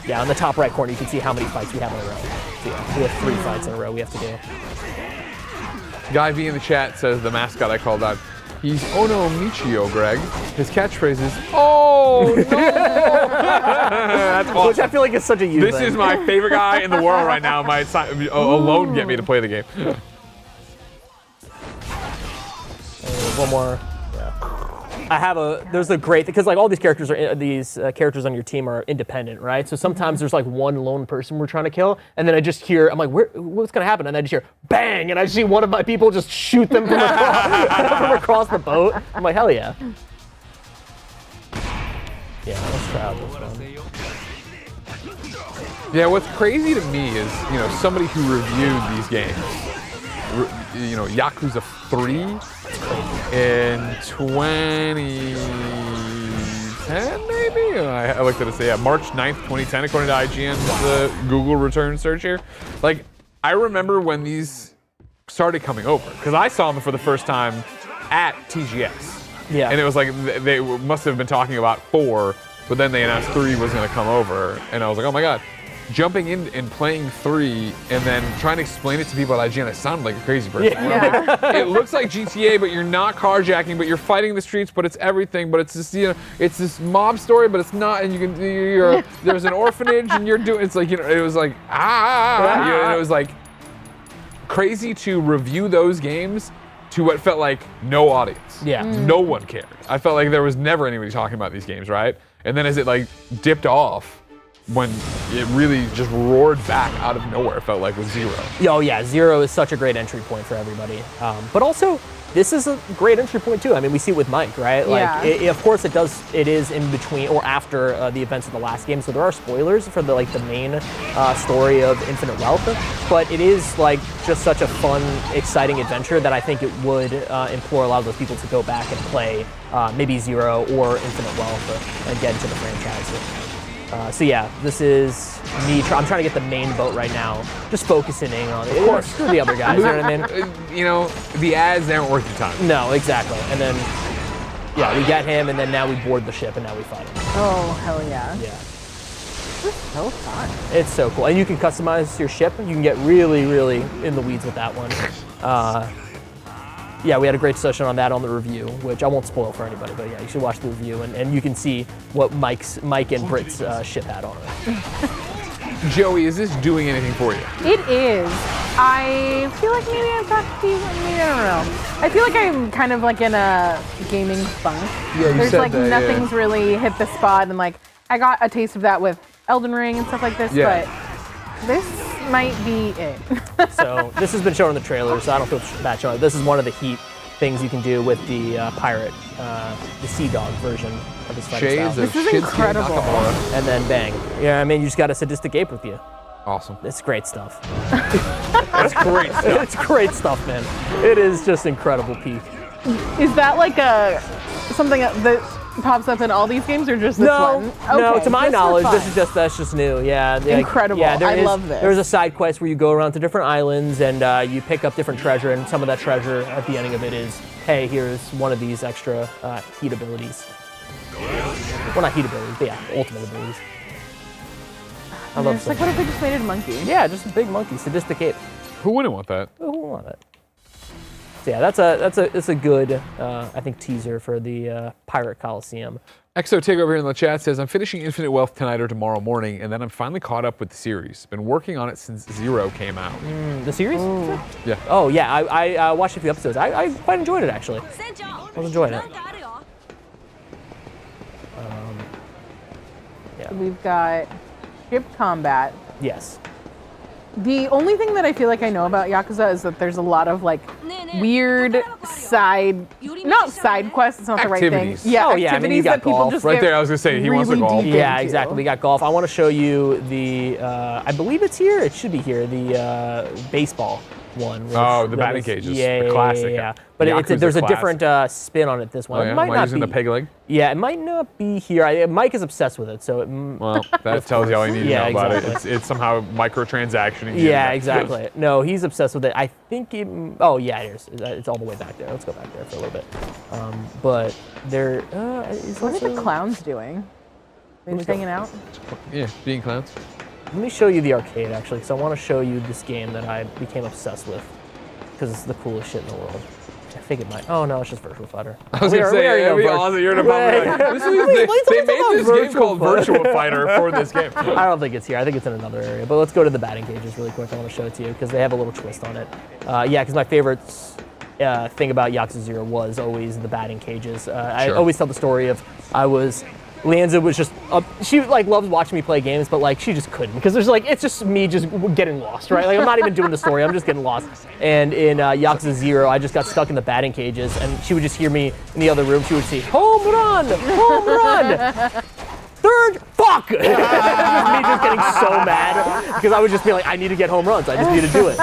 B: Yeah, on the top right corner, you can see how many fights we have in a row. So yeah, we have 3 fights in a row we have to do.
A: Guy V in the chat says the mascot I called out. He's Ono Michio, Greg. His catchphrase is, oh no! That's awesome.
B: Which I feel like is such a huge
A: This
B: thing.
A: is my favorite guy in the world right now. Might alone get me to play the game.
B: One more. Yeah. I have there's a great, because like all these characters characters on your team are independent, right? So sometimes there's like one lone person we're trying to kill, and then I just hear, I'm like, what's gonna happen? And I just hear, bang, and I see one of my people just shoot them from across the boat. I'm like, hell yeah. Yeah, let's try out this one.
A: Yeah, what's crazy to me is, somebody who reviewed these games, Yakuza 3 in 2010, maybe? I looked at it, yeah, March 9th, 2010, according to IGN's Google return search here. Like, I remember when these started coming over, because I saw them for the first time at TGS.
B: Yeah.
A: And it was like, they must have been talking about 4, but then they announced 3 was going to come over, and I was like, oh my god. Jumping in and playing 3 and then trying to explain it to people at IGN, I sounded like a crazy person.
C: Yeah.
A: Like, it looks like GTA, but you're not carjacking, but you're fighting the streets, but it's everything, but it's this, it's this mob story, but it's not, and there's an orphanage, and you're doing, it's like, it was like, and it was like crazy to review those games to what felt like no audience.
B: Yeah.
A: No one cared. I felt like there was never anybody talking about these games, right? And then as it like dipped off, when it really just roared back out of nowhere, it felt like with 0.
B: Oh yeah, 0 is such a great entry point for everybody. But also, this is a great entry point too. I mean, we see it with Mike, right? Like,
C: Yeah.
B: of course, it is in between or after the events of the last game, so there are spoilers for the main story of Infinite Wealth. But it is like just such a fun, exciting adventure that I think it would implore a lot of those people to go back and play maybe 0 or Infinite Wealth and get into the franchise. So yeah, this is me. I'm trying to get the main boat right now. Just focusing in on it. Of course, screw the other guys. You know what I mean?
A: The ads, they aren't worth your time.
B: No, exactly. And then Yeah, we get him, and then now we board the ship, and now we fight him.
C: Oh, hell yeah.
B: Yeah.
C: This is so fun.
B: It's so cool. And you can customize your ship. You can get really, really in the weeds with that one. Yeah, we had a great discussion on that on the review, which I won't spoil for anybody, but yeah, you should watch the review, and you can see what Mike and Britt's ship had on it.
A: Joey, is this doing anything for you?
C: It is. I feel like maybe I've talked to you, maybe I don't know. I feel like I'm kind of like in a gaming funk.
A: Yeah, you
C: There's
A: said
C: like
A: that, yeah.
C: nothing's really hit the spot, and like I got a taste of that with Elden Ring and stuff like this,
A: Yeah.
C: but this might be it.
B: So this has been shown in the trailer, so I don't feel bad showing it. This is one of the heat things you can do with the pirate, the Sea Dog version of this fighting
A: Shades
B: style.
A: of
C: This is
A: Shinsuke
C: incredible.
A: Nakamura.
B: And then bang. Yeah, I mean, you just got a sadistic ape with you.
A: Awesome.
B: It's great stuff.
A: That's great stuff.
B: It's great stuff, man. It is just incredible peak.
C: Is that like something that pops up in all these games, or just this one?
B: No.
C: Okay,
B: To my
C: just for
B: knowledge,
C: fun.
B: that's just new. Yeah,
C: Incredible.
B: Yeah,
C: I love this.
B: There's a side quest where you go around to different islands and you pick up different treasure, and some of that treasure at the ending of it is, hey, here's one of these extra heat abilities. Well, not heat abilities, but yeah, ultimate abilities. I love
C: It's like, what if they just made it a monkey?
B: Yeah, just a big monkey, sadistic ape.
A: Who wouldn't want that?
B: Who would want it? So yeah, that's a good I think teaser for the Pirate Coliseum.
A: Exo Tig over here in the chat says, I'm finishing Infinite Wealth tonight or tomorrow morning, and then I'm finally caught up with the series. Been working on it since Zero came out.
B: The series?
A: Yeah.
B: Oh yeah, I watched a few episodes. I quite enjoyed it actually. I was enjoying it. Yeah.
C: We've got ship combat.
B: Yes.
C: The only thing that I feel like I know about Yakuza is that there's a lot of like weird not side quests, it's not the right
A: Activities.
C: thing. Yeah,
B: Oh, yeah, I mean, you
C: activities
B: got
C: that people
B: golf.
C: just
A: Right
C: get
A: there, I was gonna say, he wants to
C: really
A: golf.
C: deep
B: Yeah,
C: into.
B: exactly. We got golf. I want to show you the, I believe it's here. It should be here. The baseball one.
A: Oh, the
B: that
A: batting
B: is-
A: cages,
B: Yeah,
A: the classic.
B: Yeah. But
A: Yakuza
B: there's a
A: classic.
B: different spin on it. This one.
A: Oh, yeah?
B: It might
A: Am I
B: not
A: using
B: be.
A: the peg leg?
B: Yeah, it might not be here. Mike is obsessed with it, so it.
A: Well, that tells you all you need to
B: Yeah,
A: know about
B: exactly.
A: it. It's somehow microtransaction.
B: Yeah, exactly. No, he's obsessed with it. I think it. Oh yeah, it's all the way back there. Let's go back there for a little bit. But there is
C: What are
B: also.
C: the clowns doing? They just hanging out?
A: Yeah, being clowns.
B: Let me show you the arcade actually, because I want to show you this game that I became obsessed with, because it's the coolest shit in the world. I think it might. Oh no, it's just Virtual Fighter.
A: I was gonna say, it'd be awesome. You're in a bummer. They made this game called Virtual Fighter for this game.
B: I don't think it's here. I think it's in another area. But let's go to the batting cages really quick. I want to show it to you because they have a little twist on it. Yeah, because my favorite thing about Yakuza 0 was always the batting cages. I
A: Sure.
B: always tell the story of Leanza was just, she like loves watching me play games, but like she just couldn't because there's like, it's just me just getting lost, right? Like I'm not even doing the story, I'm just getting lost. And in Yakuza 0, I just got stuck in the batting cages and she would just hear me in the other room, she would see, home run, third, fuck! It was me just getting so mad because I would just be like, I need to get home runs, I just need to do it.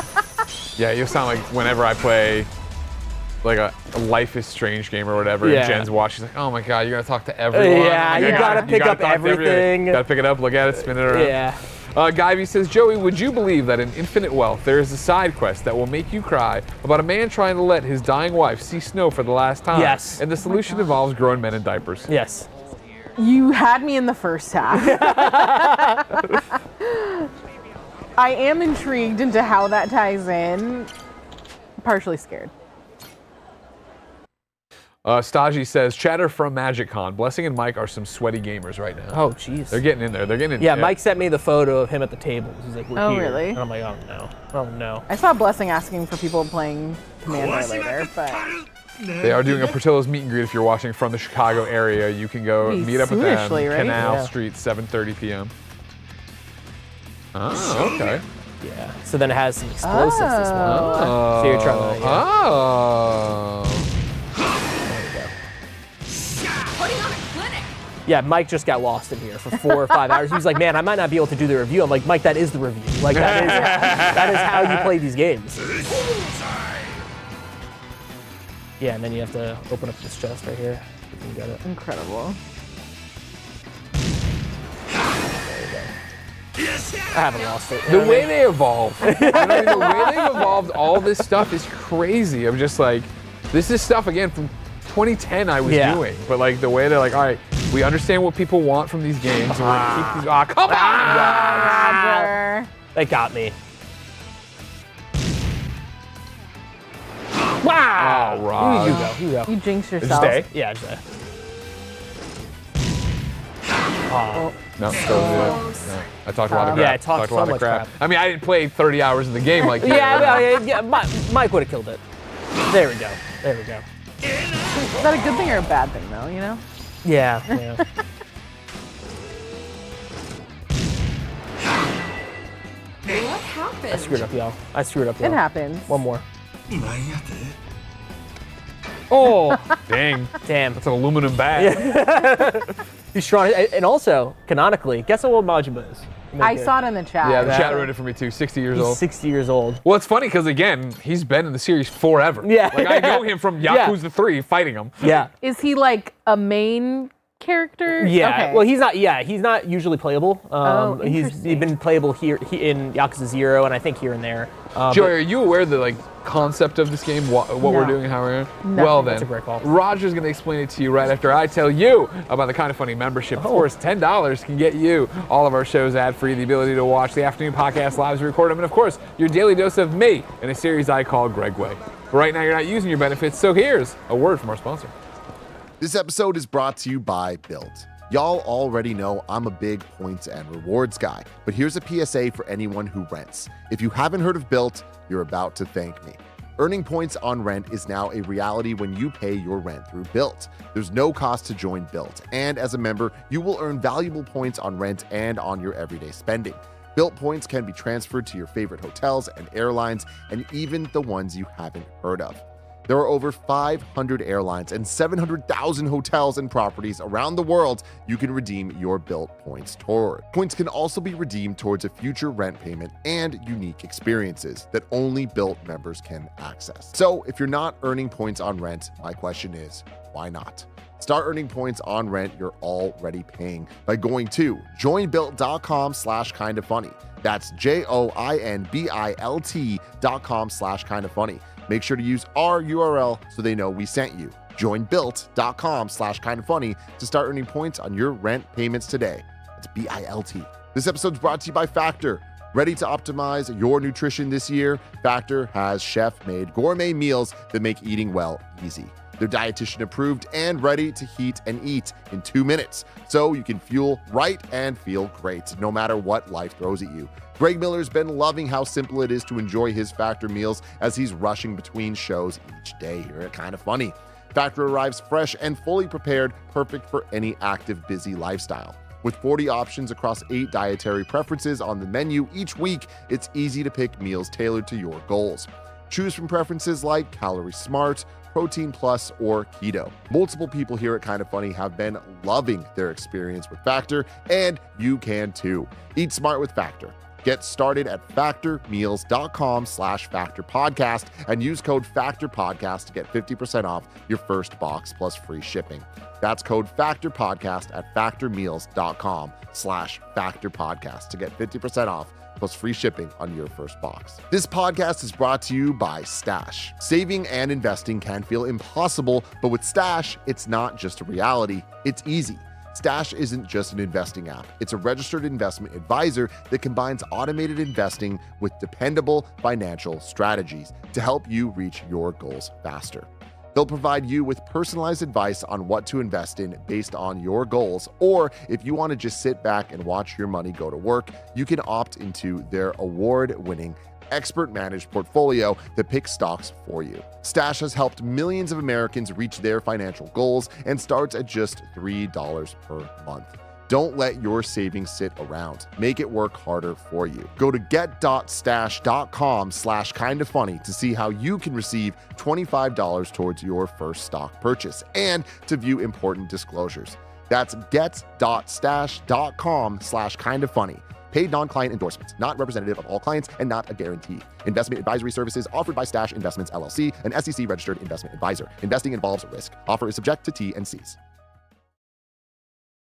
A: Yeah, you sound like whenever I play like a Life is Strange game or whatever,
B: Yeah.
A: and Jen's watching, she's like, oh my god, you gotta talk to everyone.
B: Yeah,
A: Oh my
B: you
A: God,
B: gotta pick up
A: talk to
B: everything.
A: Gotta pick it up, look at it, spin it around.
B: Yeah.
A: Guyvy says, Joey, would you believe that in Infinite Wealth there is a side quest that will make you cry about a man trying to let his dying wife see snow for the last time?
B: Yes.
A: And the solution involves grown men in diapers.
B: Yes.
C: You had me in the first half. I am intrigued into how that ties in. Partially scared.
A: Staji says, chatter from MagicCon. Blessing and Mike are some sweaty gamers right now.
B: Oh, jeez.
A: They're getting in there. They're getting in
B: Yeah,
A: there.
B: Mike sent me the photo of him at the tables. He's like, we're
C: Oh,
B: here.
C: really?
B: And I'm like, oh no. Oh no.
C: I saw Blessing asking for people playing Commander later, but
A: They are doing a Portillo's meet and greet. If you're watching from the Chicago area, you can go
C: Pretty
A: meet up with them.
C: soonishly, right?
A: Canal
B: Yeah.
A: Street, 7:30 p.m. Oh, okay.
B: Yeah. So then it has some explosives, this one.
A: Oh.
B: So you're trying to, yeah.
A: Oh.
B: Yeah, Mike just got lost in here for 4 or 5 hours. He was like, man, I might not be able to do the review. I'm like, Mike, that is the review. Like, that is how you play these games. Yeah, and then you have to open up this chest right here. You can get it.
C: incredible.
B: I haven't lost it.
A: The way they evolve, you know what I mean? The way they've evolved all this stuff is crazy. I'm just like, this is stuff again from 2010 I was doing. But like the way they're like, all right, we understand what people want from these games. And we're gonna keep these. Come on!
C: Roger.
B: They got me. Wow!
A: Oh, Raj.
B: You go.
C: You jinxed yourself.
A: Stay?
B: Yeah, just
A: No, no. I talked a lot of crap.
B: Yeah, I talked
A: a lot
B: so much
A: of crap.
B: crap.
A: I mean, I didn't play 30 hours in the game like you.
B: yeah. Mike would have killed it. There we go.
C: Is that a good thing or a bad thing, though, you know?
B: Yeah.
E: What happened?
B: I screwed up, y'all.
C: It happens.
B: One more. Oh,
A: Dang.
B: damn.
A: That's an aluminum bag.
B: He's strong. And also, canonically, guess how old Majima is?
C: I saw it in the chat.
A: Yeah, the chat ruined it for me too. 60 years
B: He's
A: old.
B: 60 years old.
A: Well, it's funny because again, he's been in the series forever.
B: Yeah.
A: Like I know him from Yakuza 3 fighting him.
B: Yeah.
C: Is he like a main character?
B: Yeah.
C: Okay.
B: Well, he's not. Yeah, he's not usually playable. He's
C: interesting.
B: been playable here in Yakuza 0, and I think here and there.
A: Joey, are you aware of the like concept of this game? What we're
C: No.
A: doing, how we're
C: Nothing.
A: Well then,
B: That's a great call.
A: Roger's gonna explain it to you right after I tell you about the Kind of Funny membership. Of course, $10 can get you all of our shows ad-free, the ability to watch the afternoon podcast lives, we record them, and of course, your daily dose of me in a series I call Greg Way. But right now, you're not using your benefits, so here's a word from our sponsor.
F: This episode is brought to you by Built. Y'all already know I'm a big points and rewards guy, but here's a PSA for anyone who rents. If you haven't heard of Built, you're about to thank me. Earning points on rent is now a reality when you pay your rent through Built. There's no cost to join Built, and as a member, you will earn valuable points on rent and on your everyday spending. Built points can be transferred to your favorite hotels and airlines, and even the ones you haven't heard of. There are over 500 airlines and 700,000 hotels and properties around the world you can redeem your Built points toward. Points can also be redeemed towards a future rent payment and unique experiences that only Built members can access. So if you're not earning points on rent, my question is, why not? Start earning points on rent you're already paying by going to joinbuilt.com/kindafunny. That's joinbilt.com/kindafunny. Make sure to use our URL so they know we sent you. Join built.com/kindafunny to start earning points on your rent payments today. That's BILT. This episode's brought to you by Factor. Ready to optimize your nutrition this year? Factor has chef-made gourmet meals that make eating well easy. They're dietitian approved and ready to heat and eat in 2 minutes, so you can fuel right and feel great no matter what life throws at you. Greg Miller's been loving how simple it is to enjoy his Factor meals as he's rushing between shows each day here at Kind of Funny. Factor arrives fresh and fully prepared, perfect for any active, busy lifestyle. With 40 options across 8 dietary preferences on the menu each week, it's easy to pick meals tailored to your goals. Choose from preferences like Calorie Smart, Protein Plus, or Keto. Multiple people here at Kind of Funny have been loving their experience with Factor, and you can too. Eat smart with Factor. Get started at factormeals.com/factorpodcast and use code FACTORPODCAST to get 50% off your first box plus free shipping. That's code FACTORPODCAST at factormeals.com/factorpodcast to get 50% off plus free shipping on your first box. This podcast is brought to you by Stash. Saving and investing can feel impossible, but with Stash, it's not just a reality, it's easy. Stash isn't just an investing app. It's a registered investment advisor that combines automated investing with dependable financial strategies to help you reach your goals faster. They'll provide you with personalized advice on what to invest in based on your goals, or if you want to just sit back and watch your money go to work, you can opt into their award-winning expert-managed portfolio that picks stocks for you. Stash has helped millions of Americans reach their financial goals and starts at just $3 per month. Don't let your savings sit around. Make it work harder for you. Go to get.stash.com/kindafunny to see how you can receive $25 towards your first stock purchase and to view important disclosures. That's get.stash.com/kindafunny. Paid non-client endorsements, not representative of all clients and not a guarantee. Investment advisory services offered by Stash Investments LLC, an SEC-registered investment advisor. Investing involves risk. Offer is subject to T&Cs.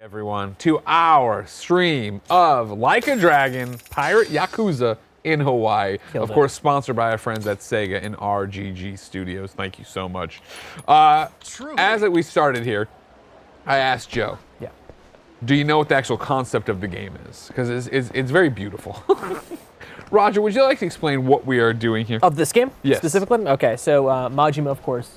A: Everyone, to our stream of Like a Dragon, Pirate Yakuza in Hawaii.
B: Killed
A: Of
B: it.
A: course, sponsored by our friends at Sega and RGG Studios. Thank you so much. As we started here, I asked Joe,
B: Yeah.
A: do you know what the actual concept of the game is? Because it's very beautiful. Roger, would you like to explain what we are doing here?
B: Of this game?
A: Yes.
B: Specifically? Okay, so Majima, of course,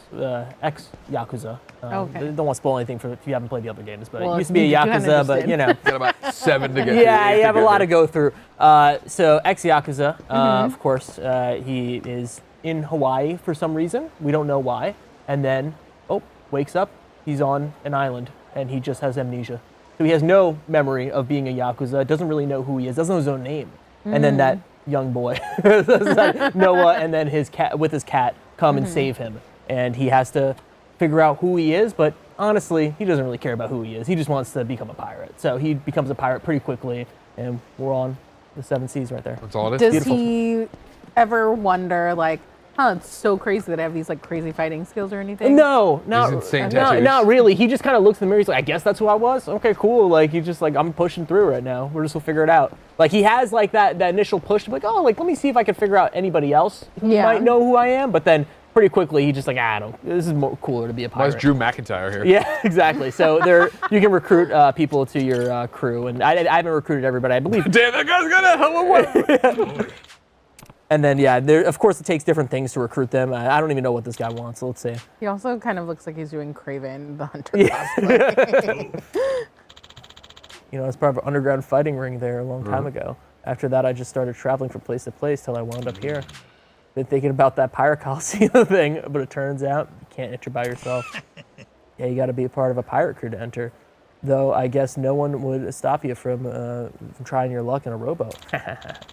B: ex-Yakuza.
C: Okay.
B: Don't want to spoil anything if you haven't played the other games, but
C: Well,
B: it used to be a
C: you kinda
B: Yakuza,
C: just
B: but
C: did.
B: you know.
A: Got about 7 to get
B: Yeah,
A: through,
B: you have a lot to
A: together.
B: go through. So ex-Yakuza, of course, he is in Hawaii for some reason. We don't know why. And then, wakes up, he's on an island, and he just has amnesia. So he has no memory of being a Yakuza, doesn't really know who he is, doesn't know his own name. And then that young boy, Noah, and then his cat with his cat come and save him. And he has to figure out who he is, but honestly, he doesn't really care about who he is. He just wants to become a pirate. So he becomes a pirate pretty quickly, and we're on the 7 seas right there.
A: That's all it is.
C: Does
B: Beautiful.
C: he ever wonder, like, it's so crazy that I have these like crazy fighting skills or anything?
B: No, not,
A: insane tattoos.
B: not really. He just kind of looks in the mirror. He's like, I guess that's who I was. Okay, cool. Like he's just like, I'm pushing through right now. We're just gonna figure it out. Like he has like that initial push to be like, let me see if I can figure out anybody else who
C: Yeah.
B: might know who I am. But then pretty quickly he just like, I don't. This is more cooler to be a
A: Why is
B: pirate.
A: Drew McIntyre here?
B: Yeah, exactly. So you can recruit people to your crew, and I haven't recruited everybody. I believe.
A: Damn, that guy's gonna.
B: And then of course it takes different things to recruit them. I don't even know what this guy wants. So let's see.
C: He also kind of looks like he's doing Craven the Hunter cosplay.
B: You know, it's part of an underground fighting ring there a long time ago. After that, I just started traveling from place to place till I wound up here. Been thinking about that pirate coliseum thing, but it turns out you can't enter by yourself. Yeah, you got to be a part of a pirate crew to enter. Though I guess no one would stop you from trying your luck in a rowboat.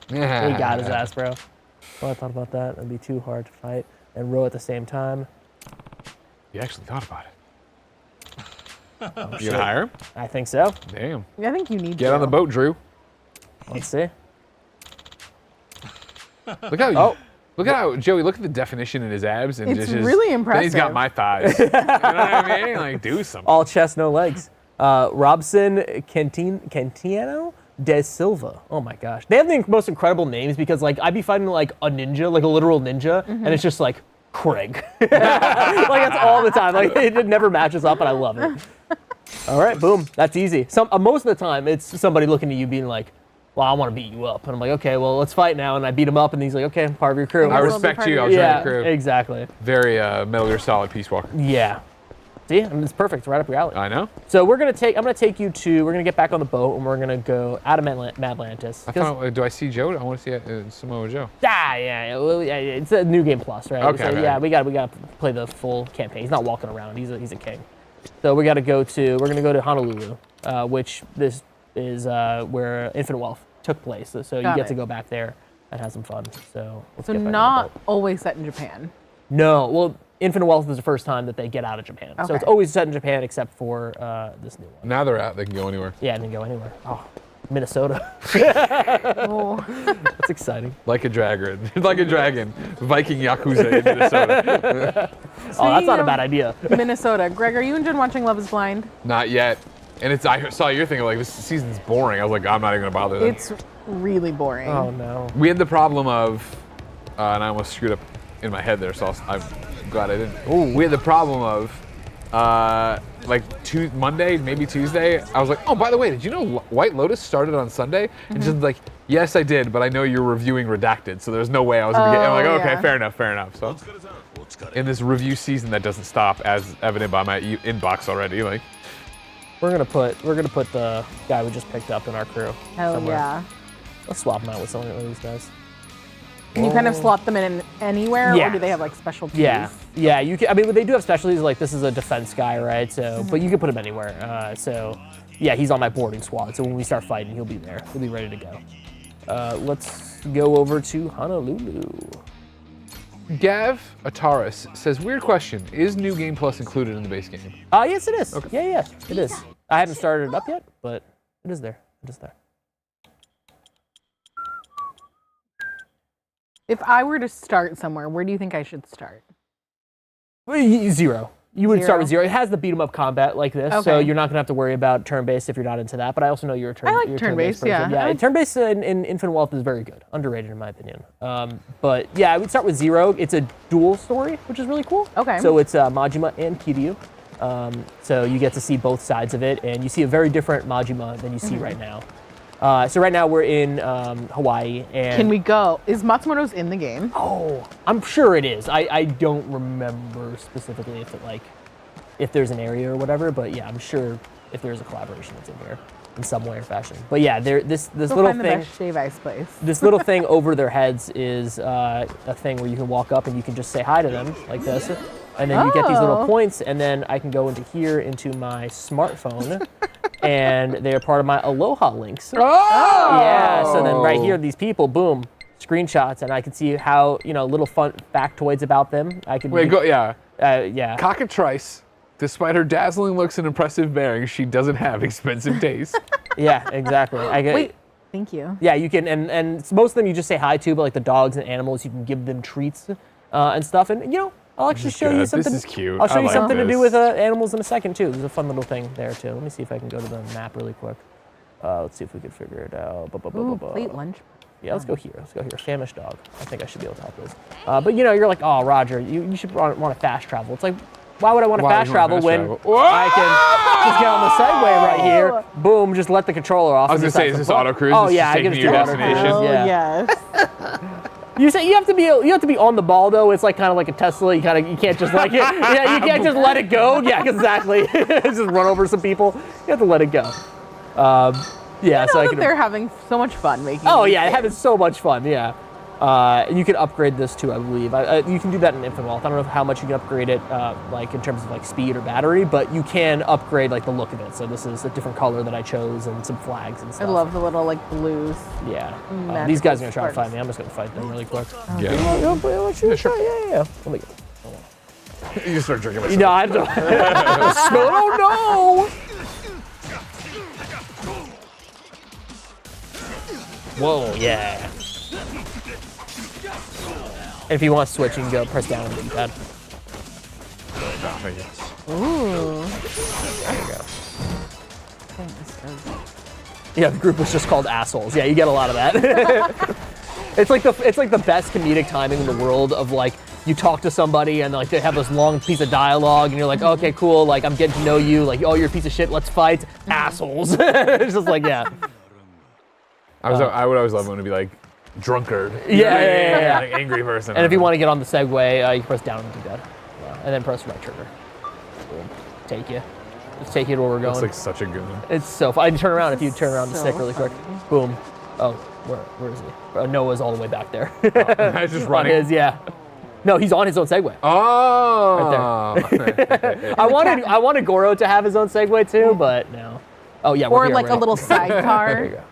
B: He got his ass, bro. Well, I thought about that. It'd be too hard to fight and row at the same time.
A: You actually thought about it. You gonna hire him?
B: I think so.
A: Damn.
C: I think you need
A: Get
C: to.
A: on the boat, Drew.
B: Let's see.
A: Look how. Look at how Joey. Look at the definition in his abs, and
C: It's
A: just his,
C: really
A: Then he's got
C: impressive.
A: my thighs. You know what I mean? Like, do something.
B: All chest, no legs. Robson Cantiano de Silva. Oh my gosh. They have the most incredible names because like I'd be fighting like a ninja, like a literal ninja, and it's just like Craig. Like that's all the time. Like it never matches up, and I love it. All right, boom. That's easy. Most of the time, it's somebody looking at you being like, well, I want to beat you up. And I'm like, okay, well, let's fight now. And I beat him up, and he's like, okay, I'm part of your crew.
A: I
C: will be
A: respect
C: part
A: you.
C: of
A: I'll
C: your
A: join
B: yeah,
A: your crew.
B: exactly.
A: Very Metal Gear Solid Peace Walker.
B: Yeah. See, I mean, it's perfect. Right up your alley.
A: I know.
B: So I'm gonna take you to. We're gonna get back on the boat, and we're gonna go out of Madlantis.
A: I thought, do I see Joe? I want to see Samoa Joe.
B: Yeah. Well, yeah, it's a new game plus, right?
A: Okay,
B: So,
A: okay.
B: yeah, we got to play the full campaign. He's not walking around. He's a king. So we're gonna go to Honolulu, which this is where Infinite Wealth took place. So you
C: Got
B: get
C: it.
B: to go back there and have some fun. So let's
C: So
B: get back on the
C: not
B: boat.
C: always set in Japan.
B: No, well, Infinite Wealth is the first time that they get out of Japan. So
C: Okay.
B: it's always set in Japan except for this new one.
A: Now they're out. They can go anywhere.
B: Yeah, it didn't go anywhere. Oh, Minnesota.
C: Oh.
B: That's exciting.
A: Like a dragon. Like a dragon. Viking Yakuza in Minnesota.
B: Oh, that's not a
C: of-
B: bad idea.
C: Minnesota. Greg, are you enjoying watching Love is Blind?
A: Not yet. And I saw your thing of like, this season's boring. I was like, I'm not even going to bother them.
C: It's really boring.
B: Oh no.
A: We had the problem of, and I almost screwed up in my head there, so I'm glad I didn't. We had the problem of, Monday, maybe Tuesday, I was like, oh, by the way, did you know White Lotus started on Sunday? And just like, yes, I did, but I know you're reviewing Redacted, so there's no way I was going to get. I'm like, okay,
C: yeah.
A: fair enough. So, in this review season that doesn't stop, as evident by my inbox already, like,
B: We're gonna put the guy we just picked up in our crew.
C: Hell
B: somewhere.
C: yeah.
B: Let's swap him out with some of these guys.
C: Can you kind of slot them in anywhere,
B: Yeah.
C: or do they have like specialties?
B: Yeah. You can. I mean, they do have specialties. Like this is a defense guy, right? So, but you can put him anywhere. Yeah, he's on my boarding squad. So when we start fighting, he'll be there. He'll be ready to go. Let's go over to Honolulu.
A: Gav Ataris says, weird question. Is New Game Plus included in the base game?
B: Yes, it is. Okay. Yeah, it is. I haven't started it up yet, but it is there. It is there.
C: If I were to start somewhere, where do you think I should start?
B: Zero. You would start with 0. It has the beat 'em up combat like this, so you're not gonna have to worry about turn-based if you're not into that. But I also know you're a
C: turn-based,
B: person. Yeah, turn-based in Infinite Wealth is very good, underrated in my opinion. But yeah, I would start with 0. It's a dual story, which is really cool.
C: Okay.
B: So it's Majima and Kiryu. So you get to see both sides of it, and you see a very different Majima than you see right now. So right now we're in Hawaii, and
C: can we go? Is Matsumoto's in the game?
B: Oh, I'm sure it is. I don't remember specifically if there's an area or whatever, but yeah, I'm sure if there's a collaboration, it's in here in some way or fashion. But yeah, this little
C: find the
B: thing.
C: best shave ice place.
B: This little thing over their heads is a thing where you can walk up and you can just say hi to them like this, and then you get these little points, and then I can go into here into my smartphone. And they are part of my Aloha links.
A: Oh!
B: Yeah, so then right here, these people, boom, screenshots, and I can see how, little fun factoids about them. Yeah.
A: Cockatrice, despite her dazzling looks and impressive bearing, she doesn't have expensive taste.
B: Yeah, exactly.
C: Wait, thank you.
B: Yeah, you can, and most of them you just say hi to, but like the dogs and animals, you can give them treats and stuff, and I'll actually show you something.
A: This is cute.
B: I'll show you
A: like
B: something to
A: this.
B: do with animals in a second too. There's a fun little thing there too. Let me see if I can go to the map really quick. Let's see if we can figure it out.
C: Ooh, plate lunch.
B: Yeah, let's go here. Famished dog. I think I should be able to help this. But you're like, oh, Roger, you should want to fast travel. It's like, why would I want to fast travel when I can just get on the Segway right here? Boom, just let the controller off.
A: I was gonna say, is this auto cruise?
B: Oh
A: Is
B: yeah,
A: this
B: I can
A: taking
B: just
A: you to
B: do
A: your
B: auto cruise.
A: destination?
C: Yes.
B: You say you have to be on the ball though. It's like kind of like a Tesla. You can't just like it. Yeah, you can't just let it go. Yeah, exactly. Just run over some people. You have to let it go. Yeah, so
C: they're having so much fun making.
B: Oh
C: these
B: yeah,
C: games.
B: having so much fun. Yeah. You can upgrade this too, I believe. You can do that in Infinite Wealth. I don't know how much you can upgrade it, like in terms of like speed or battery, but you can upgrade like the look of it. So this is a different color that I chose and some flags and
C: I
B: stuff.
C: love the little like blues.
B: Yeah. These guys are gonna try to fight me. I'm just gonna fight them really quick.
A: Yeah.
B: Yeah. Let me go.
A: You start drinking myself.
B: No, I don't. Oh no! Whoa, yeah. And if you want to switch, you can go press down on the D-pad.
C: Ooh.
B: There you go. Yeah, the group was just called assholes. Yeah, you get a lot of that. It's like the best comedic timing in the world of like you talk to somebody and like they have this long piece of dialogue and you're like, okay, cool, like I'm getting to know you, like, oh, you're a piece of shit, let's fight. Assholes. It's just like, yeah.
A: I would always love when it would be like drunkard.
B: Yeah.
A: Like angry person.
B: And if you want to get on the Segway, you can press down and do that. And then press right trigger. Boom. Take you. Let's take you to where we're going.
A: Looks like such a goon.
B: It's so fun. I can turn around if you turn around the
C: So
B: stick really quick. Boom. Oh, where is he? Noah's all the way back there.
A: He's just running.
B: On his, yeah. No, he's on his own Segway.
A: Oh.
B: Right I wanted Goro to have his own Segway too, but no. Oh yeah, we're
C: Or
B: here,
C: like
B: right?
C: a little
B: There you
C: sidecar
B: go.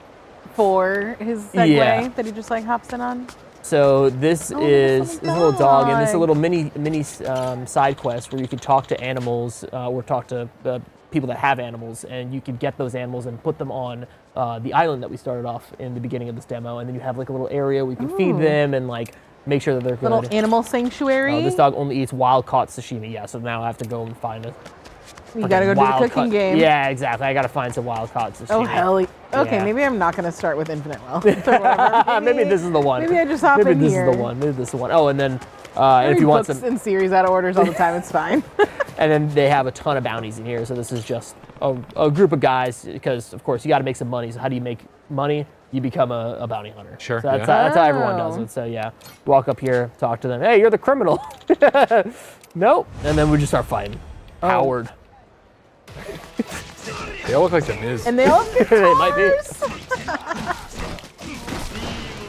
C: for his Segway
B: Yeah.
C: that he just like hops in on.
B: So this is
C: there's a
B: a little dog, and this is a
C: dog.
B: little mini side quest where you can talk to animals or talk to people that have animals, and you can get those animals and put them on the island that we started off in the beginning of this demo, and then you have like a little area where you can feed them and like make sure that they're good.
C: Little animal sanctuary.
B: This dog only eats wild caught sashimi. Yeah, so now I have to go and find it.
C: You gotta go do the cooking game.
B: Yeah, exactly. I gotta find some wild caught sashimi.
C: Oh hell. Okay,
B: Yeah.
C: maybe I'm not gonna start with Infinite Wealth. or whatever.
B: Maybe this is the one.
C: Maybe I just hop
B: Maybe
C: in
B: this
C: here.
B: is the one. Maybe this is the one. Oh, and then
C: I
B: if
C: read
B: you want
C: books
B: some,
C: and series out of orders all the time, it's fine.
B: and then they have a ton of bounties in here. So this is just a group of guys because of course you got to make some money. So how do you make money? You become a bounty hunter.
A: Sure,
B: So that's,
A: yeah.
B: that's how everyone does it. So yeah, walk up here, talk to them. Hey, you're the criminal. Nope. And then we just start fighting. Howard.
A: They all look like the Miz.
C: And they all have
B: They might be.
C: guitars.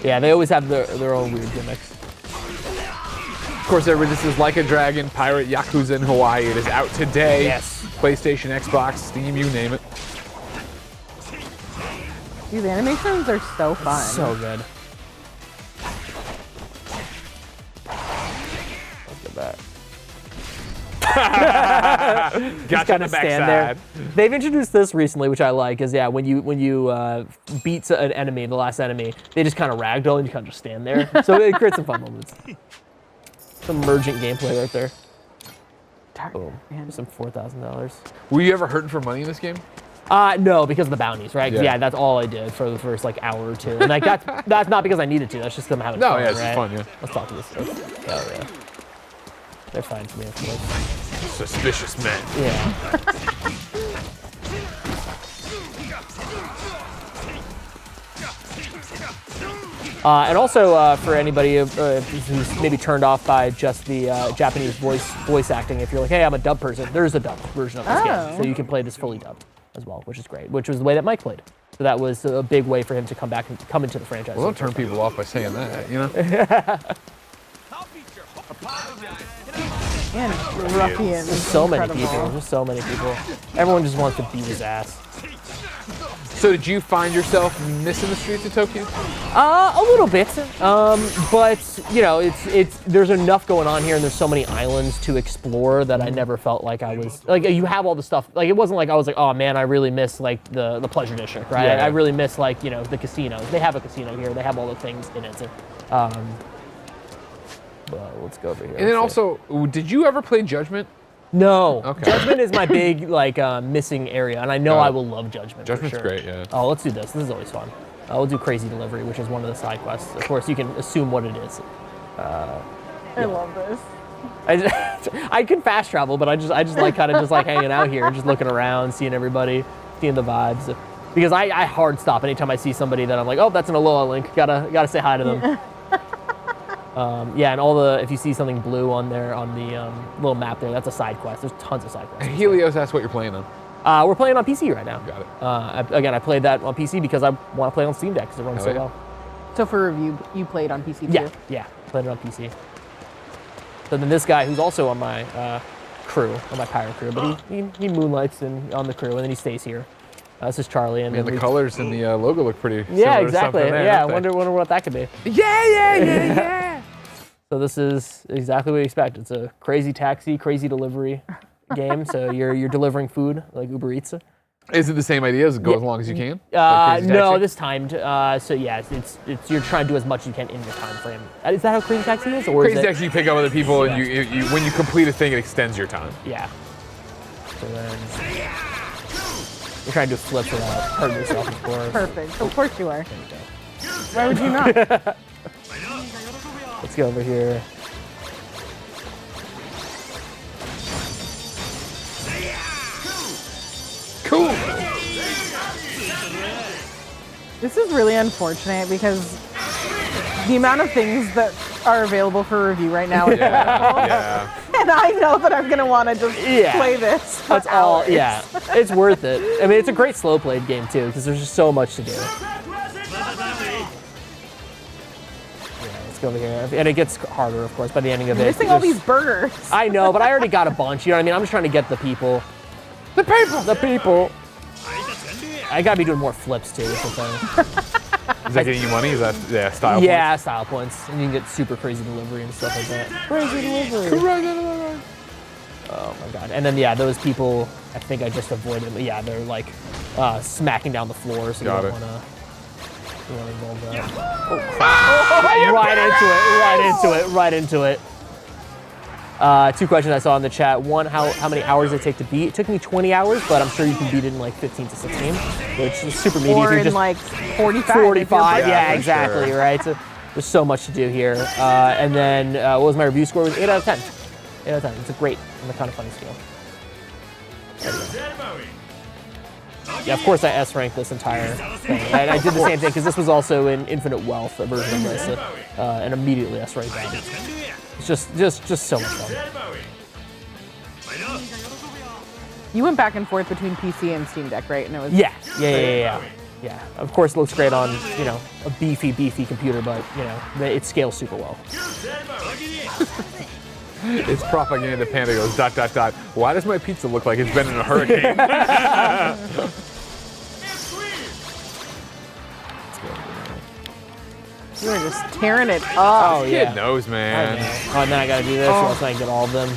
B: Yeah, they always have their own weird gimmicks.
A: Of course, everybody, this is Like a Dragon, Pirate Yakuza in Hawaii. It is out today.
B: Yes.
A: PlayStation, Xbox, Steam, you name it.
C: These animations are so fun.
B: So good. Let's get back.
A: Got you on
B: Kinda
A: the
B: stand there.
A: backside.
B: They've introduced this recently, which I like. Is when you beat an enemy, the last enemy, they just kind of ragdoll and you kind of just stand there. So it creates some fun moments. Some emergent gameplay right there. Boom.
C: Man.
B: Some $4,000.
A: Were you ever hurting for money in this game?
B: No, because of the bounties, right?
A: Yeah.
B: Yeah, that's all I did for the first like hour or two. And like that's not because I needed to. That's just because I'm having
A: No,
B: fun.
A: yeah, it's
B: right?
A: fun, yeah.
B: Let's talk to this. Oh yeah. They're fine for me, of course.
A: Suspicious men.
B: Yeah. And also for anybody who's maybe turned off by just the Japanese voice acting, if you're like, hey, I'm a dub person, there's a dubbed version of this game, so you can play this fully dubbed as well, which is great. Which was the way that Mike played, so that was a big way for him to come back and come into the franchise.
A: Well, don't turn people off by saying that, you know?
C: And ruffians.
B: There's so many
C: Incredible.
B: people. There's so many people. Everyone just wants to beat his ass.
A: So did you find yourself missing the streets of Tokyo?
B: A little bit, but you know, it's there's enough going on here, and there's so many islands to explore that I never felt like I was like you have all the stuff. Like it wasn't like I was like, oh man, I really miss like the pleasure district, right?
A: Yeah.
B: I really miss like the casinos. They have a casino here. They have all the things in it. So, well, let's go over here.
A: And then
B: Let's see.
A: also, did you ever play Judgment?
B: No.
A: Okay.
B: Judgment is my big like missing area, and I know
A: Got it.
B: I will love Judgment.
A: Judgment's
B: for sure.
A: great, yeah.
B: Oh, let's do this. This is always fun. We'll do Crazy Delivery, which is one of the side quests. Of course, you can assume what it is.
C: I love this.
B: I can fast travel, but I just like kind of just like hanging out here, just looking around, seeing everybody, seeing the vibes. Because I hard stop anytime I see somebody that I'm like, oh, that's an Aloha link. Gotta say hi to them. Yeah, and if you see something blue on there on the little map there, that's a side quest. There's tons of side quests.
A: Helios asked what you're playing on.
B: We're playing on PC right now.
A: Got it.
B: Again, I played that on PC because I want to play on Steam Deck because it runs
A: Hell
B: so
A: yeah.
B: well.
C: So for review, you played on PC too?
B: Yeah, played it on PC. So then this guy, who's also on my crew, on my pirate crew, but he moonlights on the crew, and then he stays here. This is Charlie. And
A: Man, the colors and the logo look pretty similar
B: yeah,
A: to
B: exactly.
A: something there,
B: Yeah, I
A: don't they?
B: wonder what that could be.
A: Yeah.
B: So this is exactly what you expect. It's a crazy taxi, crazy delivery game. So you're delivering food like Uber Eats.
A: Is it the same idea as go as long as you can?
B: No, this timed. So yeah, it's you're trying to do as much as you can in your time frame. Is that how Crazy Taxi is, or
A: Crazy
B: is it?
A: Taxi, you pick up other people,
B: Yeah.
A: and you when you complete a thing, it extends your time.
B: Yeah. So then you're trying to do flips without hurting yourself, of course.
C: Perfect. Of course you are.
B: There you go.
C: Why would you not?
B: Let's go over here.
A: Cool.
C: This is really unfortunate because the amount of things that are available for review right now,
A: Yeah.
C: and I know that I'm gonna want to just
B: Yeah.
C: play this. For
B: That's all.
C: hours.
B: Yeah, it's worth it. I mean, it's a great slow played game too because there's just so much to do. Let's go over here, and it gets harder, of course, by the ending of it.
C: Missing all
B: There's-
C: these burgers.
B: I know, but I already got a bunch. You know what I mean? I'm just trying to get the people.
A: The people.
B: The people. I gotta be doing more flips too. Or something.
A: Is that getting you money? Is that style?
B: Yeah, style points, and you can get super crazy delivery and stuff like that. Crazy delivery.
A: Points?
B: Oh my god! And then yeah, those people. I think I just avoided them. Yeah, they're like smacking down the floor, so
A: Got
B: you
A: it.
B: don't wanna involve that. Oh crap! Right into it. Two questions I saw in the chat. One, how many hours did it take to beat? It took me 20 hours, but I'm sure you can beat it in like 15 to 16, which is super meaty.
C: Or
B: if you're
C: in
B: just
C: like 45.
B: 45,
A: Yeah,
B: yeah,
A: for
B: exactly,
A: sure.
B: right? So there's so much to do here. And then what was my review score? It was 8 out of 10. 8 out of 10. It's a great and the kind of funny scale. There we go. Yeah, of course I S-ranked this entire thing. I did the same thing because this was also in Infinite Wealth, a version of this, and immediately S-ranked that. It's just so much fun.
C: You went back and forth between PC and Steam Deck, right? And it was
B: Yeah. Yeah, of course it looks great on, a beefy computer, but, it scales super well.
A: It's propaganda panda goes ... Why does my pizza look like it's been in a hurricane?
C: You were just tearing it up.
B: Oh,
A: Kid
B: yeah.
A: knows,
B: I
A: man.
B: know. Oh, and then I gotta do this, or else I can get all of them.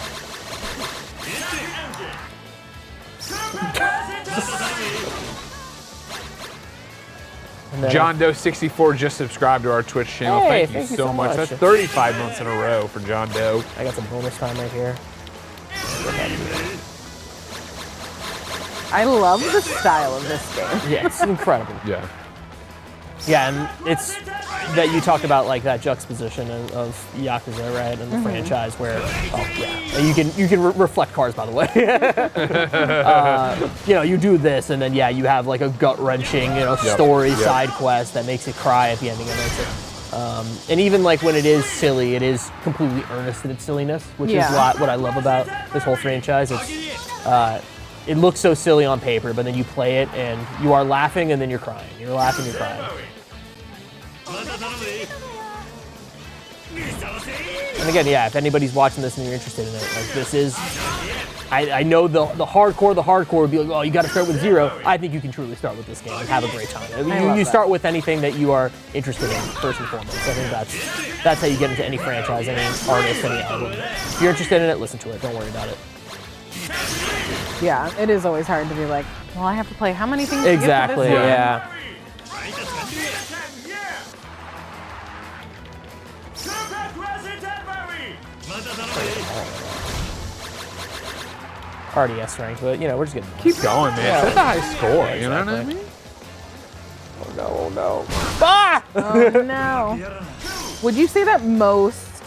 B: And then
A: John Doe 64 just subscribed to our Twitch channel.
B: Hey,
A: thank you so much.
B: much.
A: That's 35 months in a row for John Doe.
B: I got some bonus time right here. Go ahead
C: I love the style of this game.
B: Yeah, it's incredible.
A: Yeah.
B: Yeah, and it's that you talked about like that juxtaposition of Yakuza, right, and the franchise where, you can reflect cars, by the way. You do this, and then you have like a gut wrenching, story side quest that makes you cry at the ending of it. And even like when it is silly, it is completely earnest in its silliness, which is what I love about this whole franchise. It's it looks so silly on paper, but then you play it and you are laughing and then you're crying. You're laughing, you're crying. And again, if anybody's watching this and you're interested in it, like this is, I know the hardcore would be like, oh, you got to start with 0. I think you can truly start with this game and have a great time. You start with anything that you are interested in, first and foremost. I think that's how you get into any franchise, any artist, any album. If you're interested in it, listen to it. Don't worry about it.
C: Yeah, it is always hard to be like, well, I have to play how many things?
B: Exactly.
C: To get to this
B: Yeah. Already S rank, but we're just getting.
A: Keep going, man.
B: Yeah.
A: Set the high score. You know what I mean?
B: Oh no! Ah!
C: Oh no. Would you say that most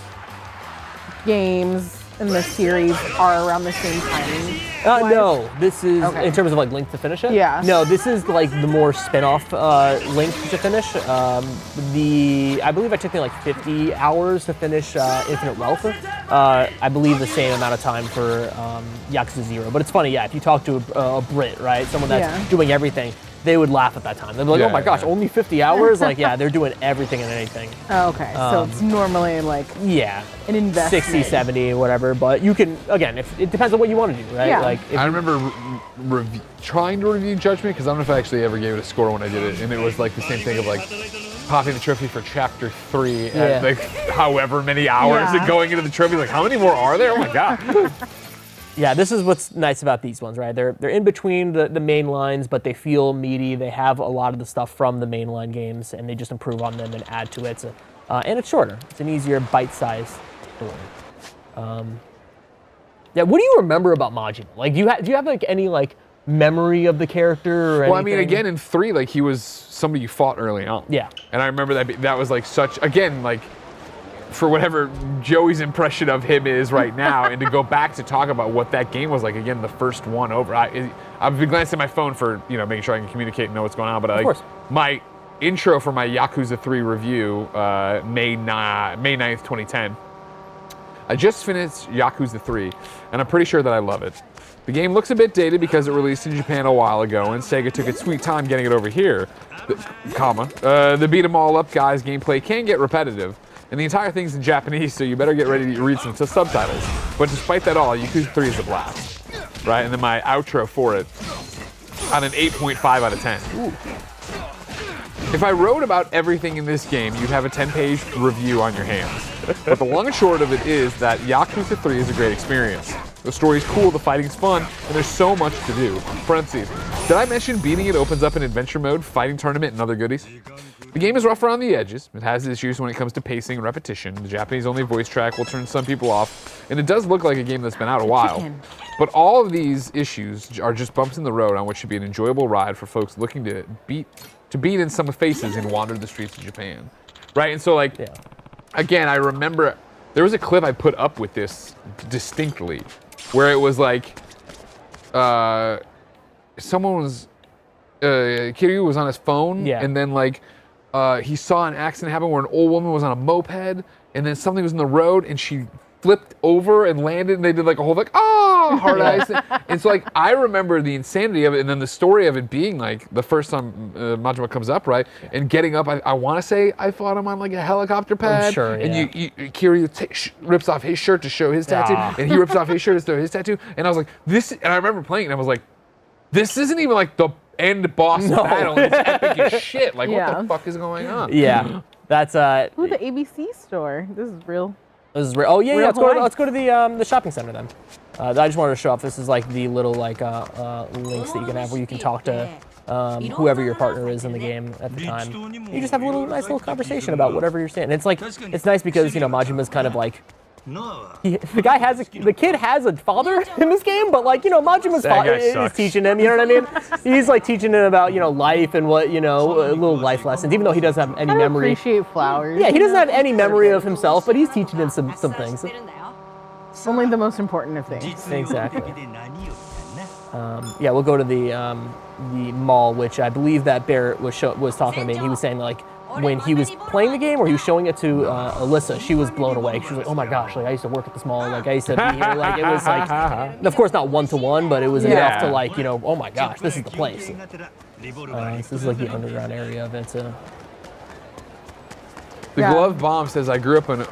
C: games in the series are around the same time?
B: No, this is
C: Okay.
B: in terms of like length to finish it.
C: Yeah.
B: No, this is like the more spin-off length to finish. I believe it took me like 50 hours to finish Infinite Wealth. I believe the same amount of time for Yakuza 0. But it's funny, if you talk to a Brit, right, someone that's doing everything, they would laugh at that time. They'd be like, oh my gosh, only 50 hours? Like, they're doing everything and anything.
C: Oh, okay, so it's normally like an investment.
B: 60, 70, whatever. But you can, again, it depends on what you want to do, right?
C: Yeah.
B: Like,
A: I remember trying to review Judgment because I don't know if I actually ever gave it a score when I did it, and it was like the same thing of like popping the trophy for chapter 3 at like however many hours and going into the trophy like how many more are there? Oh my god.
B: Yeah, this is what's nice about these ones, right? They're in between the main lines, but they feel meaty. They have a lot of the stuff from the mainline games, and they just improve on them and add to it. So, and it's shorter. It's an easier bite-sized story. What do you remember about Majima? Like, do you have like any like memory of the character or anything?
A: Well, I mean, again, in 3, like he was somebody you fought early on.
B: Yeah.
A: And I remember that was like such, again, like for whatever Joey's impression of him is right now, and to go back to talk about what that game was like, again, the first one over. I've been glancing at my phone for, making sure I can communicate and know what's going on, but my intro for my Yakuza 3 review, May 9th, 2010, I just finished Yakuza 3, and I'm pretty sure that I love it. The game looks a bit dated because it released in Japan a while ago, and Sega took its sweet time getting it over here. The beat 'em all up guys gameplay can get repetitive, and the entire thing's in Japanese, so you better get ready to read some subtitles. But despite that all, Yakuza 3 is a blast, right? And then my outro for it, on an 8.5 out of 10. Ooh. If I wrote about everything in this game, you'd have a 10-page review on your hands. But the long and short of it is that Yakuza 3 is a great experience. The story's cool, the fighting's fun, and there's so much to do. Parentheses. Did I mention beating it opens up an adventure mode, fighting tournament, and other goodies? The game is rough around the edges. It has issues when it comes to pacing and repetition. The Japanese-only voice track will turn some people off, and it does look like a game that's been out a while. But all of these issues are just bumps in the road on what should be an enjoyable ride for folks looking to beat in some faces and wander the streets of Japan. Right? And so, like, again, I remember there was a clip I put up with this distinctly where it was like, someone was, Kiryu was on his phone, and then, like, he saw an accident happen where an old woman was on a moped, and then something was in the road, and she flipped over and landed, and they did like a whole like, hard eyes thing. And so like, I remember the insanity of it, and then the story of it being like, the first time Majima comes up, right, and getting up, I want to say I fought him on like a helicopter pad,
B: I'm sure,
A: and Kiryu rips off his shirt to show his tattoo, and he rips off his shirt to show his tattoo, and I was like, this, and I remember playing it, and I was like, this isn't even like the end boss battle, it's epic as shit, like what the fuck is going on?
B: Yeah, that's
C: Ooh, the ABC store. This is real.
B: This is real. Oh yeah, let's go to the shopping center then. I just wanted to show off. This is like the little like links that you can have where you can talk to whoever your partner is in the game at the time. You just have a nice little conversation about whatever you're saying. And it's like, it's nice because Majima's kind of like the guy the kid has a father in this game, but like, Majima's father is teaching him, you know what I mean? He's like teaching him about, life and what, little life lessons, even though he doesn't have any memory.
C: Appreciate flowers.
B: Yeah, he doesn't have any memory of himself, but he's teaching him some things.
C: Only the most important of things.
B: Exactly. Yeah, we'll go to the mall, which I believe that Barrett was talking to me, and he was saying like, when he was playing the game or he was showing it to Alyssa, she was blown away. She was like, oh my gosh, like I used to work at this mall, like I used to be here. Like it was like, of course not one-to-one, but it was enough to like, oh my gosh, this is the place. So this is like the underground area of it. The
A: Glove Bomb says, I grew up in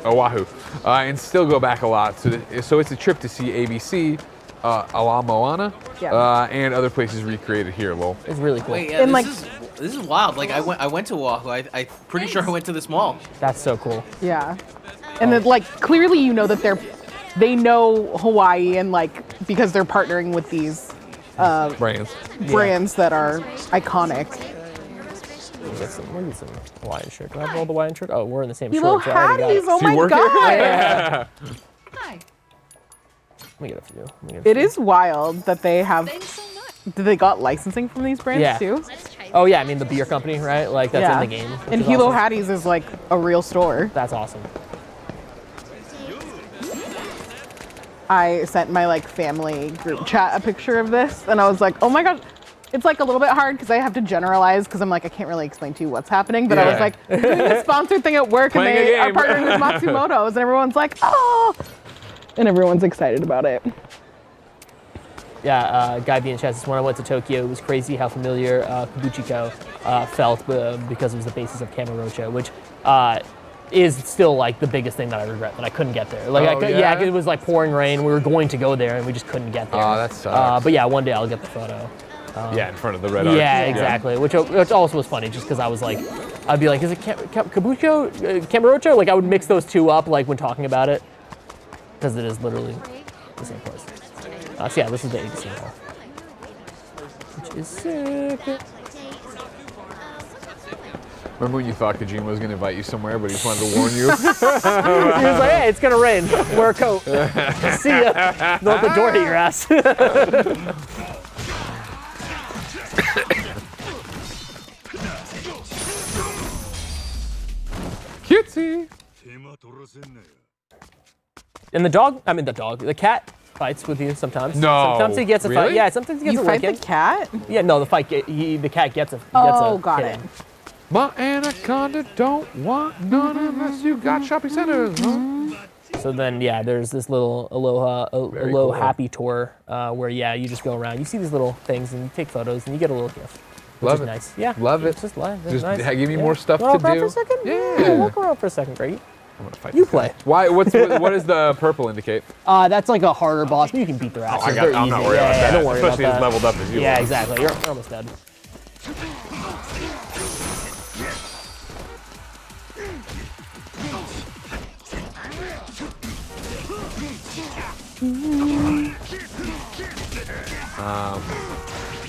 A: Oahu and still go back a lot. So it's a trip to see ABC, Ala Moana, and other places recreated here, lol.
B: It's really cool.
D: Wait, yeah, this is wild. Like I went to Oahu. I'm pretty sure I went to this mall.
B: That's so cool.
C: Yeah. And then like clearly that they know Hawaii and like because they're partnering with these brands that are iconic.
B: We get some Hawaiian shirt. Do I have all the Hawaiian shirt? Oh, we're in the same
C: Hello,
B: shorts.
C: Hatties, oh my god.
A: Yeah.
E: Hi.
B: Let me get a few.
C: It is wild that they have. They got licensing from these brands too?
B: Oh yeah, I mean the beer company, right? Like that's in the game.
C: And Hilo Hatties is like a real store.
B: That's awesome.
C: I sent my like family group chat a picture of this, and I was like, oh my gosh. It's like a little bit hard because I have to generalize because I'm like, I can't really explain to you what's happening. But I was like, doing this sponsored thing at work and they are partnering with Matsumoto's and everyone's like, oh. And everyone's excited about it.
B: Yeah, Guy B in chat says, when I went to Tokyo, it was crazy how familiar Kabuchiko felt because it was the basis of Kamurocho, which is still like the biggest thing that I regret, that I couldn't get there. Like, it was like pouring rain. We were going to go there and we just couldn't get there.
A: Oh, that sucks.
B: But yeah, one day I'll get the photo.
A: In front of the Red Arch.
B: Yeah, exactly. Which also was funny, just because I was like, I'd be like, is it Kabucho, Kamurocho? Like I would mix those two up, like when talking about it, because it is literally the same place. So yeah, this is the ABC hall, which is sick.
A: Remember when you thought Kojima was going to invite you somewhere, but he just wanted to warn you?
B: He was like, hey, it's gonna rain. Wear a coat. See ya. Don't let the door hit your ass.
A: Cutesy.
B: And the cat fights with you sometimes.
A: No.
B: Sometimes he gets a fight. Yeah, sometimes he gets
C: You
B: a
C: fight
B: lick
C: the cat?
B: Yeah, no, the cat gets a.
C: Got
B: hit.
C: it.
A: My anaconda don't want none unless you got shopping centers.
B: So then, yeah, there's this little Aloha Happy tour where, you just go around. You see these little things and you take photos and you get a little gift. Which is nice. Yeah.
A: Love it.
B: It's just nice.
A: Give me more stuff to
B: walk around
A: do.
B: for a second?
A: Yeah.
B: Walk around for a second, Greg.
A: I'm gonna fight
B: You
A: this
B: play.
A: guy. Why? What does the purple indicate?
B: That's like a harder boss, but you can beat their ass.
A: I'm not worried about that.
B: Don't worry
A: Especially
B: about
A: as
B: that.
A: leveled up as you
B: Yeah,
A: are.
B: exactly. You're almost dead.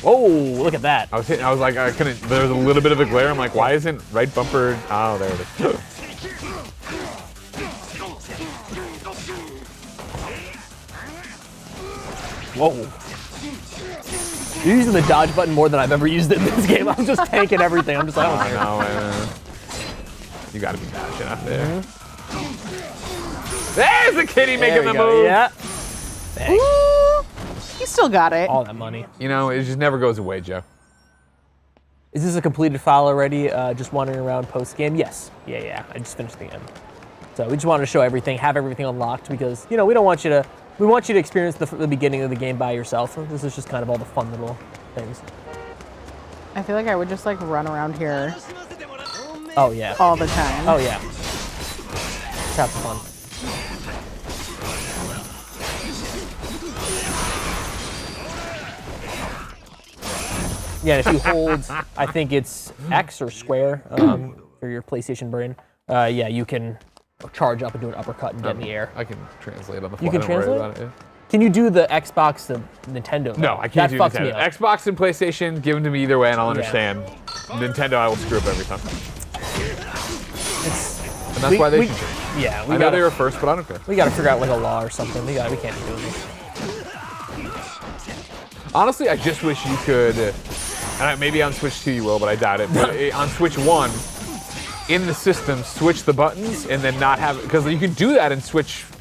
B: Oh, look at that.
A: I was like, I couldn't. There was a little bit of a glare. I'm like, why isn't right bumper? Oh, there it is.
B: Whoa. You're using the dodge button more than I've ever used it in this game. I'm just tanking everything. I'm just like,
A: I know. You got to be dashing up there. There's the kitty making the move.
B: Yeah. Bang.
C: Ooh, you still got it.
B: All that money.
A: You know, it just never goes away, Joe.
B: Is this a completed file already? Just wandering around post game? Yes. Yeah. I just finished the game. So we just wanted to show everything, have everything unlocked because we don't want you to. We want you to experience the beginning of the game by yourself. This is just kind of all the fun little things.
C: I feel like I would just like run around here
B: Oh yeah.
C: all the time.
B: Oh yeah. Let's have fun. Yeah, if you hold, I think it's X or square for your PlayStation brain. You can charge up and do an uppercut and get in the air.
A: I can translate on the fly.
B: You can
A: Don't worry
B: translate?
A: about it, yeah.
B: Can you do the Xbox to Nintendo?
A: No, I can't do
B: That fucks me
A: Nintendo.
B: up.
A: Xbox and PlayStation, give them to me either way and I'll understand. Nintendo, I will screw up every time. And that's why they should change.
B: Yeah,
A: I know they were first, but I don't care.
B: We gotta figure out like a law or something. We can't be doing this.
A: Honestly, I just wish you could, and maybe on Switch 2 you will, but I doubt it, but on Switch 1, in the system, switch the buttons and then not have, because you can do that in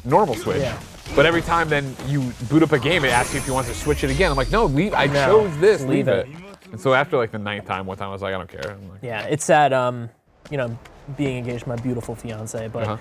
A: normal Switch.
B: Yeah.
A: But every time then you boot up a game, it asks you if you want to switch it again. I'm like, no, I chose this, leave it. And so after like the 9th time, one time I was like, I don't care. I'm like,
B: yeah, it's sad, being engaged to my beautiful fiance, but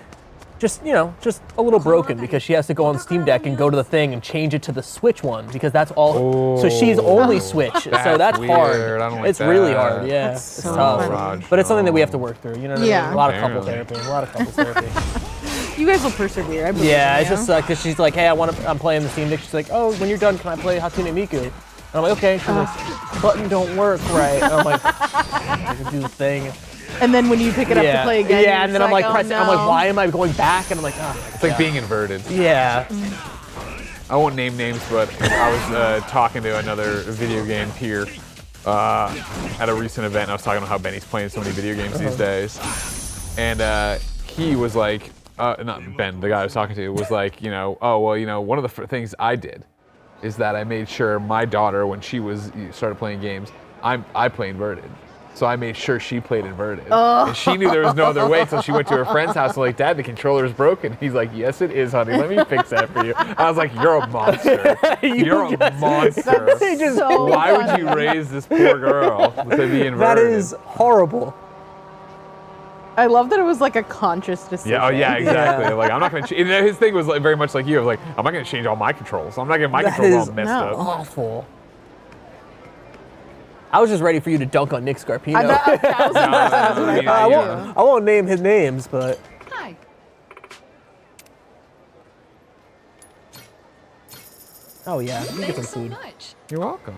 B: just a little broken because she has to go on Steam Deck and go to the thing and change it to the Switch one because that's all. So she's only Switch, so that's
A: weird.
B: hard.
A: I don't like
B: it's
A: that.
B: really hard. Yeah,
C: That's
B: it's
C: so
B: tough.
A: Raj,
B: But it's something that we have to work through. You know what I
C: Yeah.
B: mean? A lot of couple
A: Apparently.
B: therapy. A lot of couple therapy.
C: You guys will persevere. I believe
B: Yeah,
C: in
B: it's
C: you.
B: just because she's like, hey, I'm playing the Steam Deck. She's like, oh, when you're done, can I play Hatsune Miku? And I'm like, okay. She's like, button don't work right. And I'm like, I can do the thing.
C: And then when you pick it up to play again,
B: yeah, and then I'm like,
C: oh,
B: pressing.
C: no.
B: I'm like, why am I going back? And I'm like, oh.
A: it's like being inverted.
B: Yeah.
A: I won't name names, but I was talking to another video game peer at a recent event. And I was talking about how Benny's playing so many video games these days. And he was like, not Ben, the guy I was talking to, was like, one of the things I did is that I made sure my daughter, when she started playing games, I play inverted. So I made sure she played inverted. And she knew there was no other way until she went to her friend's house and like, Dad, the controller's broken. He's like, yes, it is, honey. Let me fix that for you. I was like, you're a monster. You're a monster.
C: So
A: Why would
C: funny.
A: you raise this poor girl to be inverted?
B: That is horrible.
C: I love that it was like a conscious decision.
A: Yeah, oh yeah, exactly.
B: Yeah.
A: Like, I'm not gonna. His thing was like very much like you. Like, I'm not gonna change all my controls. I'm not getting my
B: That
A: controls
B: is
A: all messed
C: no.
A: up.
B: Awful. I was just ready for you to dunk on Nick Scarpino.
C: I bet 1,000% that's what I thought.
B: I won't name his names, but
E: Hi.
B: oh yeah, you get some
E: Thanks so
B: food.
E: much.
A: You're welcome.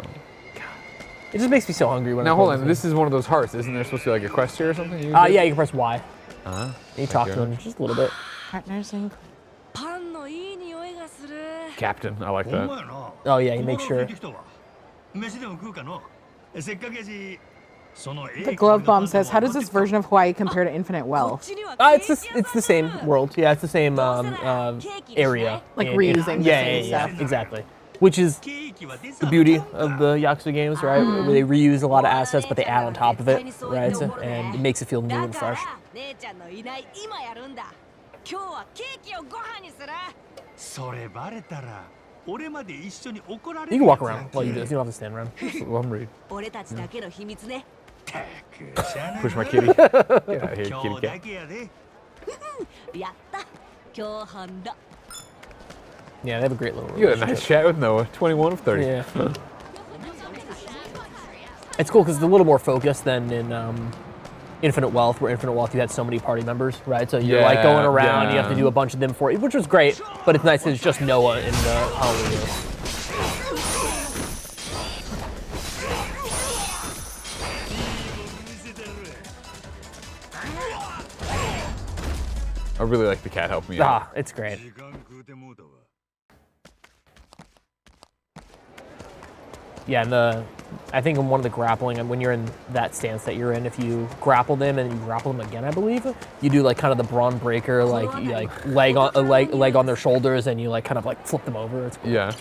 B: It just makes me so hungry when
A: Now
B: I
A: hold
B: play
A: on. This is one of those hearts. Isn't there supposed to be like a quest here or something?
B: yeah, you can press Y.
A: Uh-huh.
B: And you talk
A: you.
B: to him just a little bit.
C: Partners in
E: パンのいい匂いがする。
A: Captain, I like that.
B: Oh yeah, you make sure.
C: The Glove Bomb says, how does this version of Hawaii compare to Infinite Wealth?
B: It's the same world. Yeah, it's the same area.
C: Like
B: in-
C: reusing the
B: Yeah,
C: same
B: yeah,
C: stuff.
B: exactly. Which is the beauty of the Yakuza games, right? Where they reuse a lot of assets, but they add on top of it, right? And it makes it feel new and fresh.
E: 姉ちゃんのいない今やるんだ。今日はケーキをご飯にする。
B: You can walk around while you do this. You don't have to stand around.
A: Well, I'm read.
E: 俺たちだけの秘密ね。
A: Push my kitty. Get out of here, kitty cat.
E: やった。共犯だ。
B: Yeah, they have a great little
A: You had a
B: relationship.
A: nice chat with Noah. 21 of 30.
B: Yeah. It's cool because it's a little more focused than in Infinite Wealth, where Infinite Wealth you had so many party members, right? So you're like going around, you have to do a bunch of them for you, which was great. But it's nice that it's just Noah in the Halloween.
A: I really like the cat helping me out.
B: Ah, it's great. Yeah, and I think in one of the grappling, and when you're in that stance that you're in, if you grapple them and you grapple them again, I believe, you do like kind of the brawn breaker, like you like leg on their shoulders, and you like kind of like flip them over. It's cool.
A: Yeah.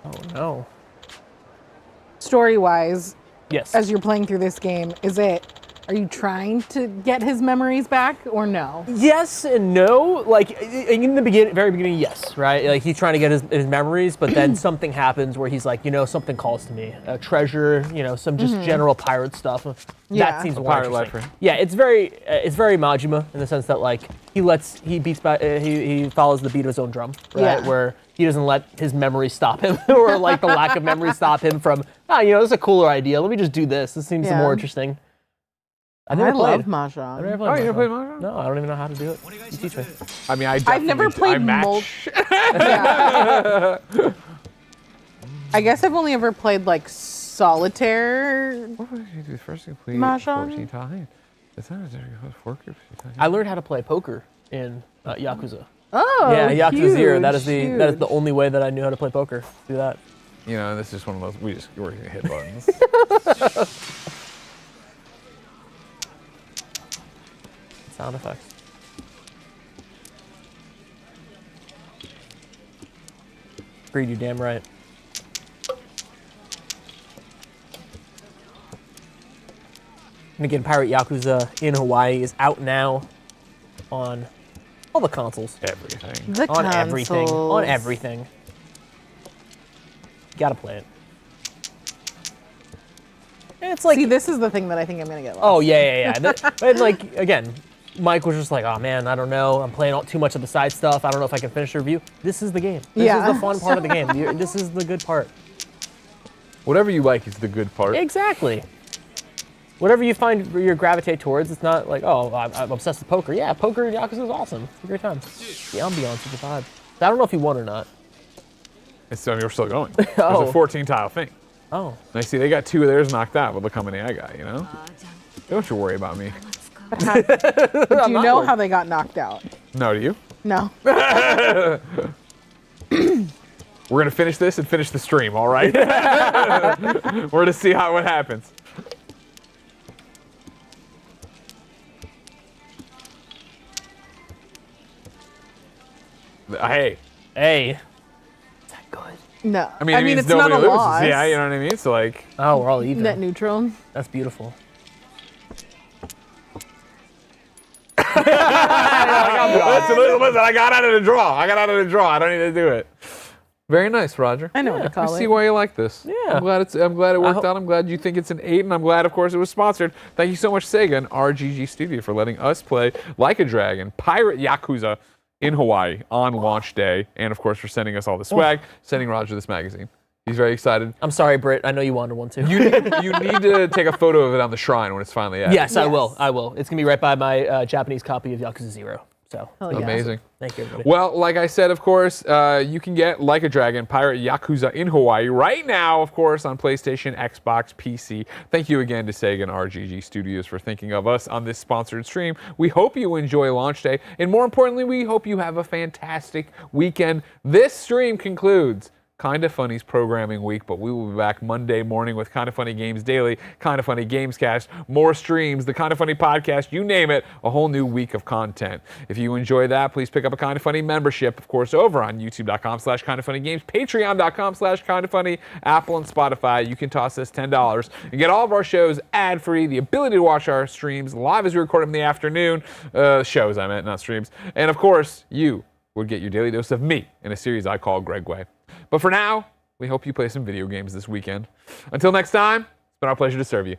B: Oh no.
C: Story-wise,
B: Yes.
C: as you're playing through this game, are you trying to get his memories back or no?
B: Yes and no. Like in the very beginning, yes, right? Like he's trying to get his memories, but then something happens where he's like, something calls to me, a treasure, some just general pirate stuff.
C: Yeah.
B: That seems
A: A
B: more
A: pirate life
B: interesting.
A: for him.
B: Yeah, it's very Majima in the sense that like he follows the beat of his own drum, right?
C: Yeah.
B: Where he doesn't let his memory stop him, or like the lack of memory stop him from, this is a cooler idea. Let me just do this. This seems
C: Yeah.
B: more interesting. I've
C: I
B: never
C: love
B: played. I've
C: Mahjong.
B: never
A: Oh, you never played
B: Mahjong.
A: Mahjong?
B: No, I don't even know how to do it. You teach me.
A: I mean, I
C: I've never played
A: match.
C: Yeah. I guess I've only ever played like solitaire.
A: What would you do first? Complete
C: Mahjong?
A: 14 times. It's not as 4 groups.
B: I learned how to play poker in Yakuza.
C: Oh,
B: Yeah, Yakuza 0. That is
C: huge.
B: the only way that I knew how to play poker. Do that.
A: This is just one of those. We're gonna hit buttons.
B: sound effects. Agreed, you're damn right. And again, Pirate Yakuza in Hawaii is out now on all the consoles.
A: Everything.
C: The
B: On everything.
C: consoles.
B: On everything. You gotta play it. And it's like,
C: See, this is the thing that I think I'm gonna get lost.
B: oh yeah. And like, again, Mike was just like, oh man, I don't know. I'm playing too much of the side stuff. I don't know if I can finish the review. This is the game. This is the fun part of the game. This is the good part.
A: Whatever you like is the good part.
B: Exactly. Whatever you find you gravitate towards, it's not like, oh, I'm obsessed with poker. Yeah, poker in Yakuza is awesome. It's a great time. The ambiance of the vibe. I don't know if he won or not.
A: It's, I mean, we're still going.
B: Oh.
A: There's a 14-tile thing.
B: Oh.
A: And I see they got 2 of theirs knocked out, but look how many I got, you know? Don't you worry about me.
C: Do you know how they got knocked out?
A: No, do you?
C: No.
A: We're gonna finish this and finish the stream, all right? We're gonna see what happens. Hey.
B: Hey. Is that good?
C: No.
A: I mean, it means
C: it's not
A: nobody
C: a
A: loses.
C: loss.
A: Yeah, you know what I mean? So, like,
B: Oh, we're all even.
C: Net neutral.
B: That's beautiful.
A: listen, I got out of the draw. I don't need to do it. Very nice, Roger.
C: I know what to
A: I
C: call
A: see
C: it.
A: why you like this.
B: Yeah.
A: I'm glad it worked out. I'm glad you think it's an 8, and I'm glad, of course, it was sponsored. Thank you so much, Sega and RGG Studio, for letting us play Like a Dragon, Pirate Yakuza in Hawaii on launch day, and of course for sending us all the swag, sending Roger this magazine. He's very excited.
B: I'm sorry, Britt. I know you wanted one too.
A: You need to take a photo of it on the shrine when it's finally out.
B: Yes, I
C: Yes.
B: will. I will. It's gonna be right by my Japanese copy of Yakuza 0. So
C: Hell yeah.
A: Amazing.
B: thank you, everybody.
A: Well, like I said, of course, you can get Like a Dragon, Pirate Yakuza in Hawaii right now, of course, on PlayStation, Xbox, PC. Thank you again to Sega and RGG Studios for thinking of us on this sponsored stream. We hope you enjoy launch day, and more importantly, we hope you have a fantastic weekend. This stream concludes Kinda Funny's programming week, but we will be back Monday morning with Kinda Funny Games Daily, Kinda Funny Gamescast, more streams, the Kinda Funny podcast, you name it, a whole new week of content. If you enjoy that, please pick up a Kinda Funny membership, of course, over on youtube.com/kindafunnygames, patreon.com/kindafunny, Apple and Spotify. You can toss us $10 and get all of our shows ad-free, the ability to watch our streams live as we record them in the afternoon, shows I meant, not streams, and of course, you would get your daily dose of me in a series I call Greg Way. But for now, we hope you play some video games this weekend. Until next time, it's been our pleasure to serve you.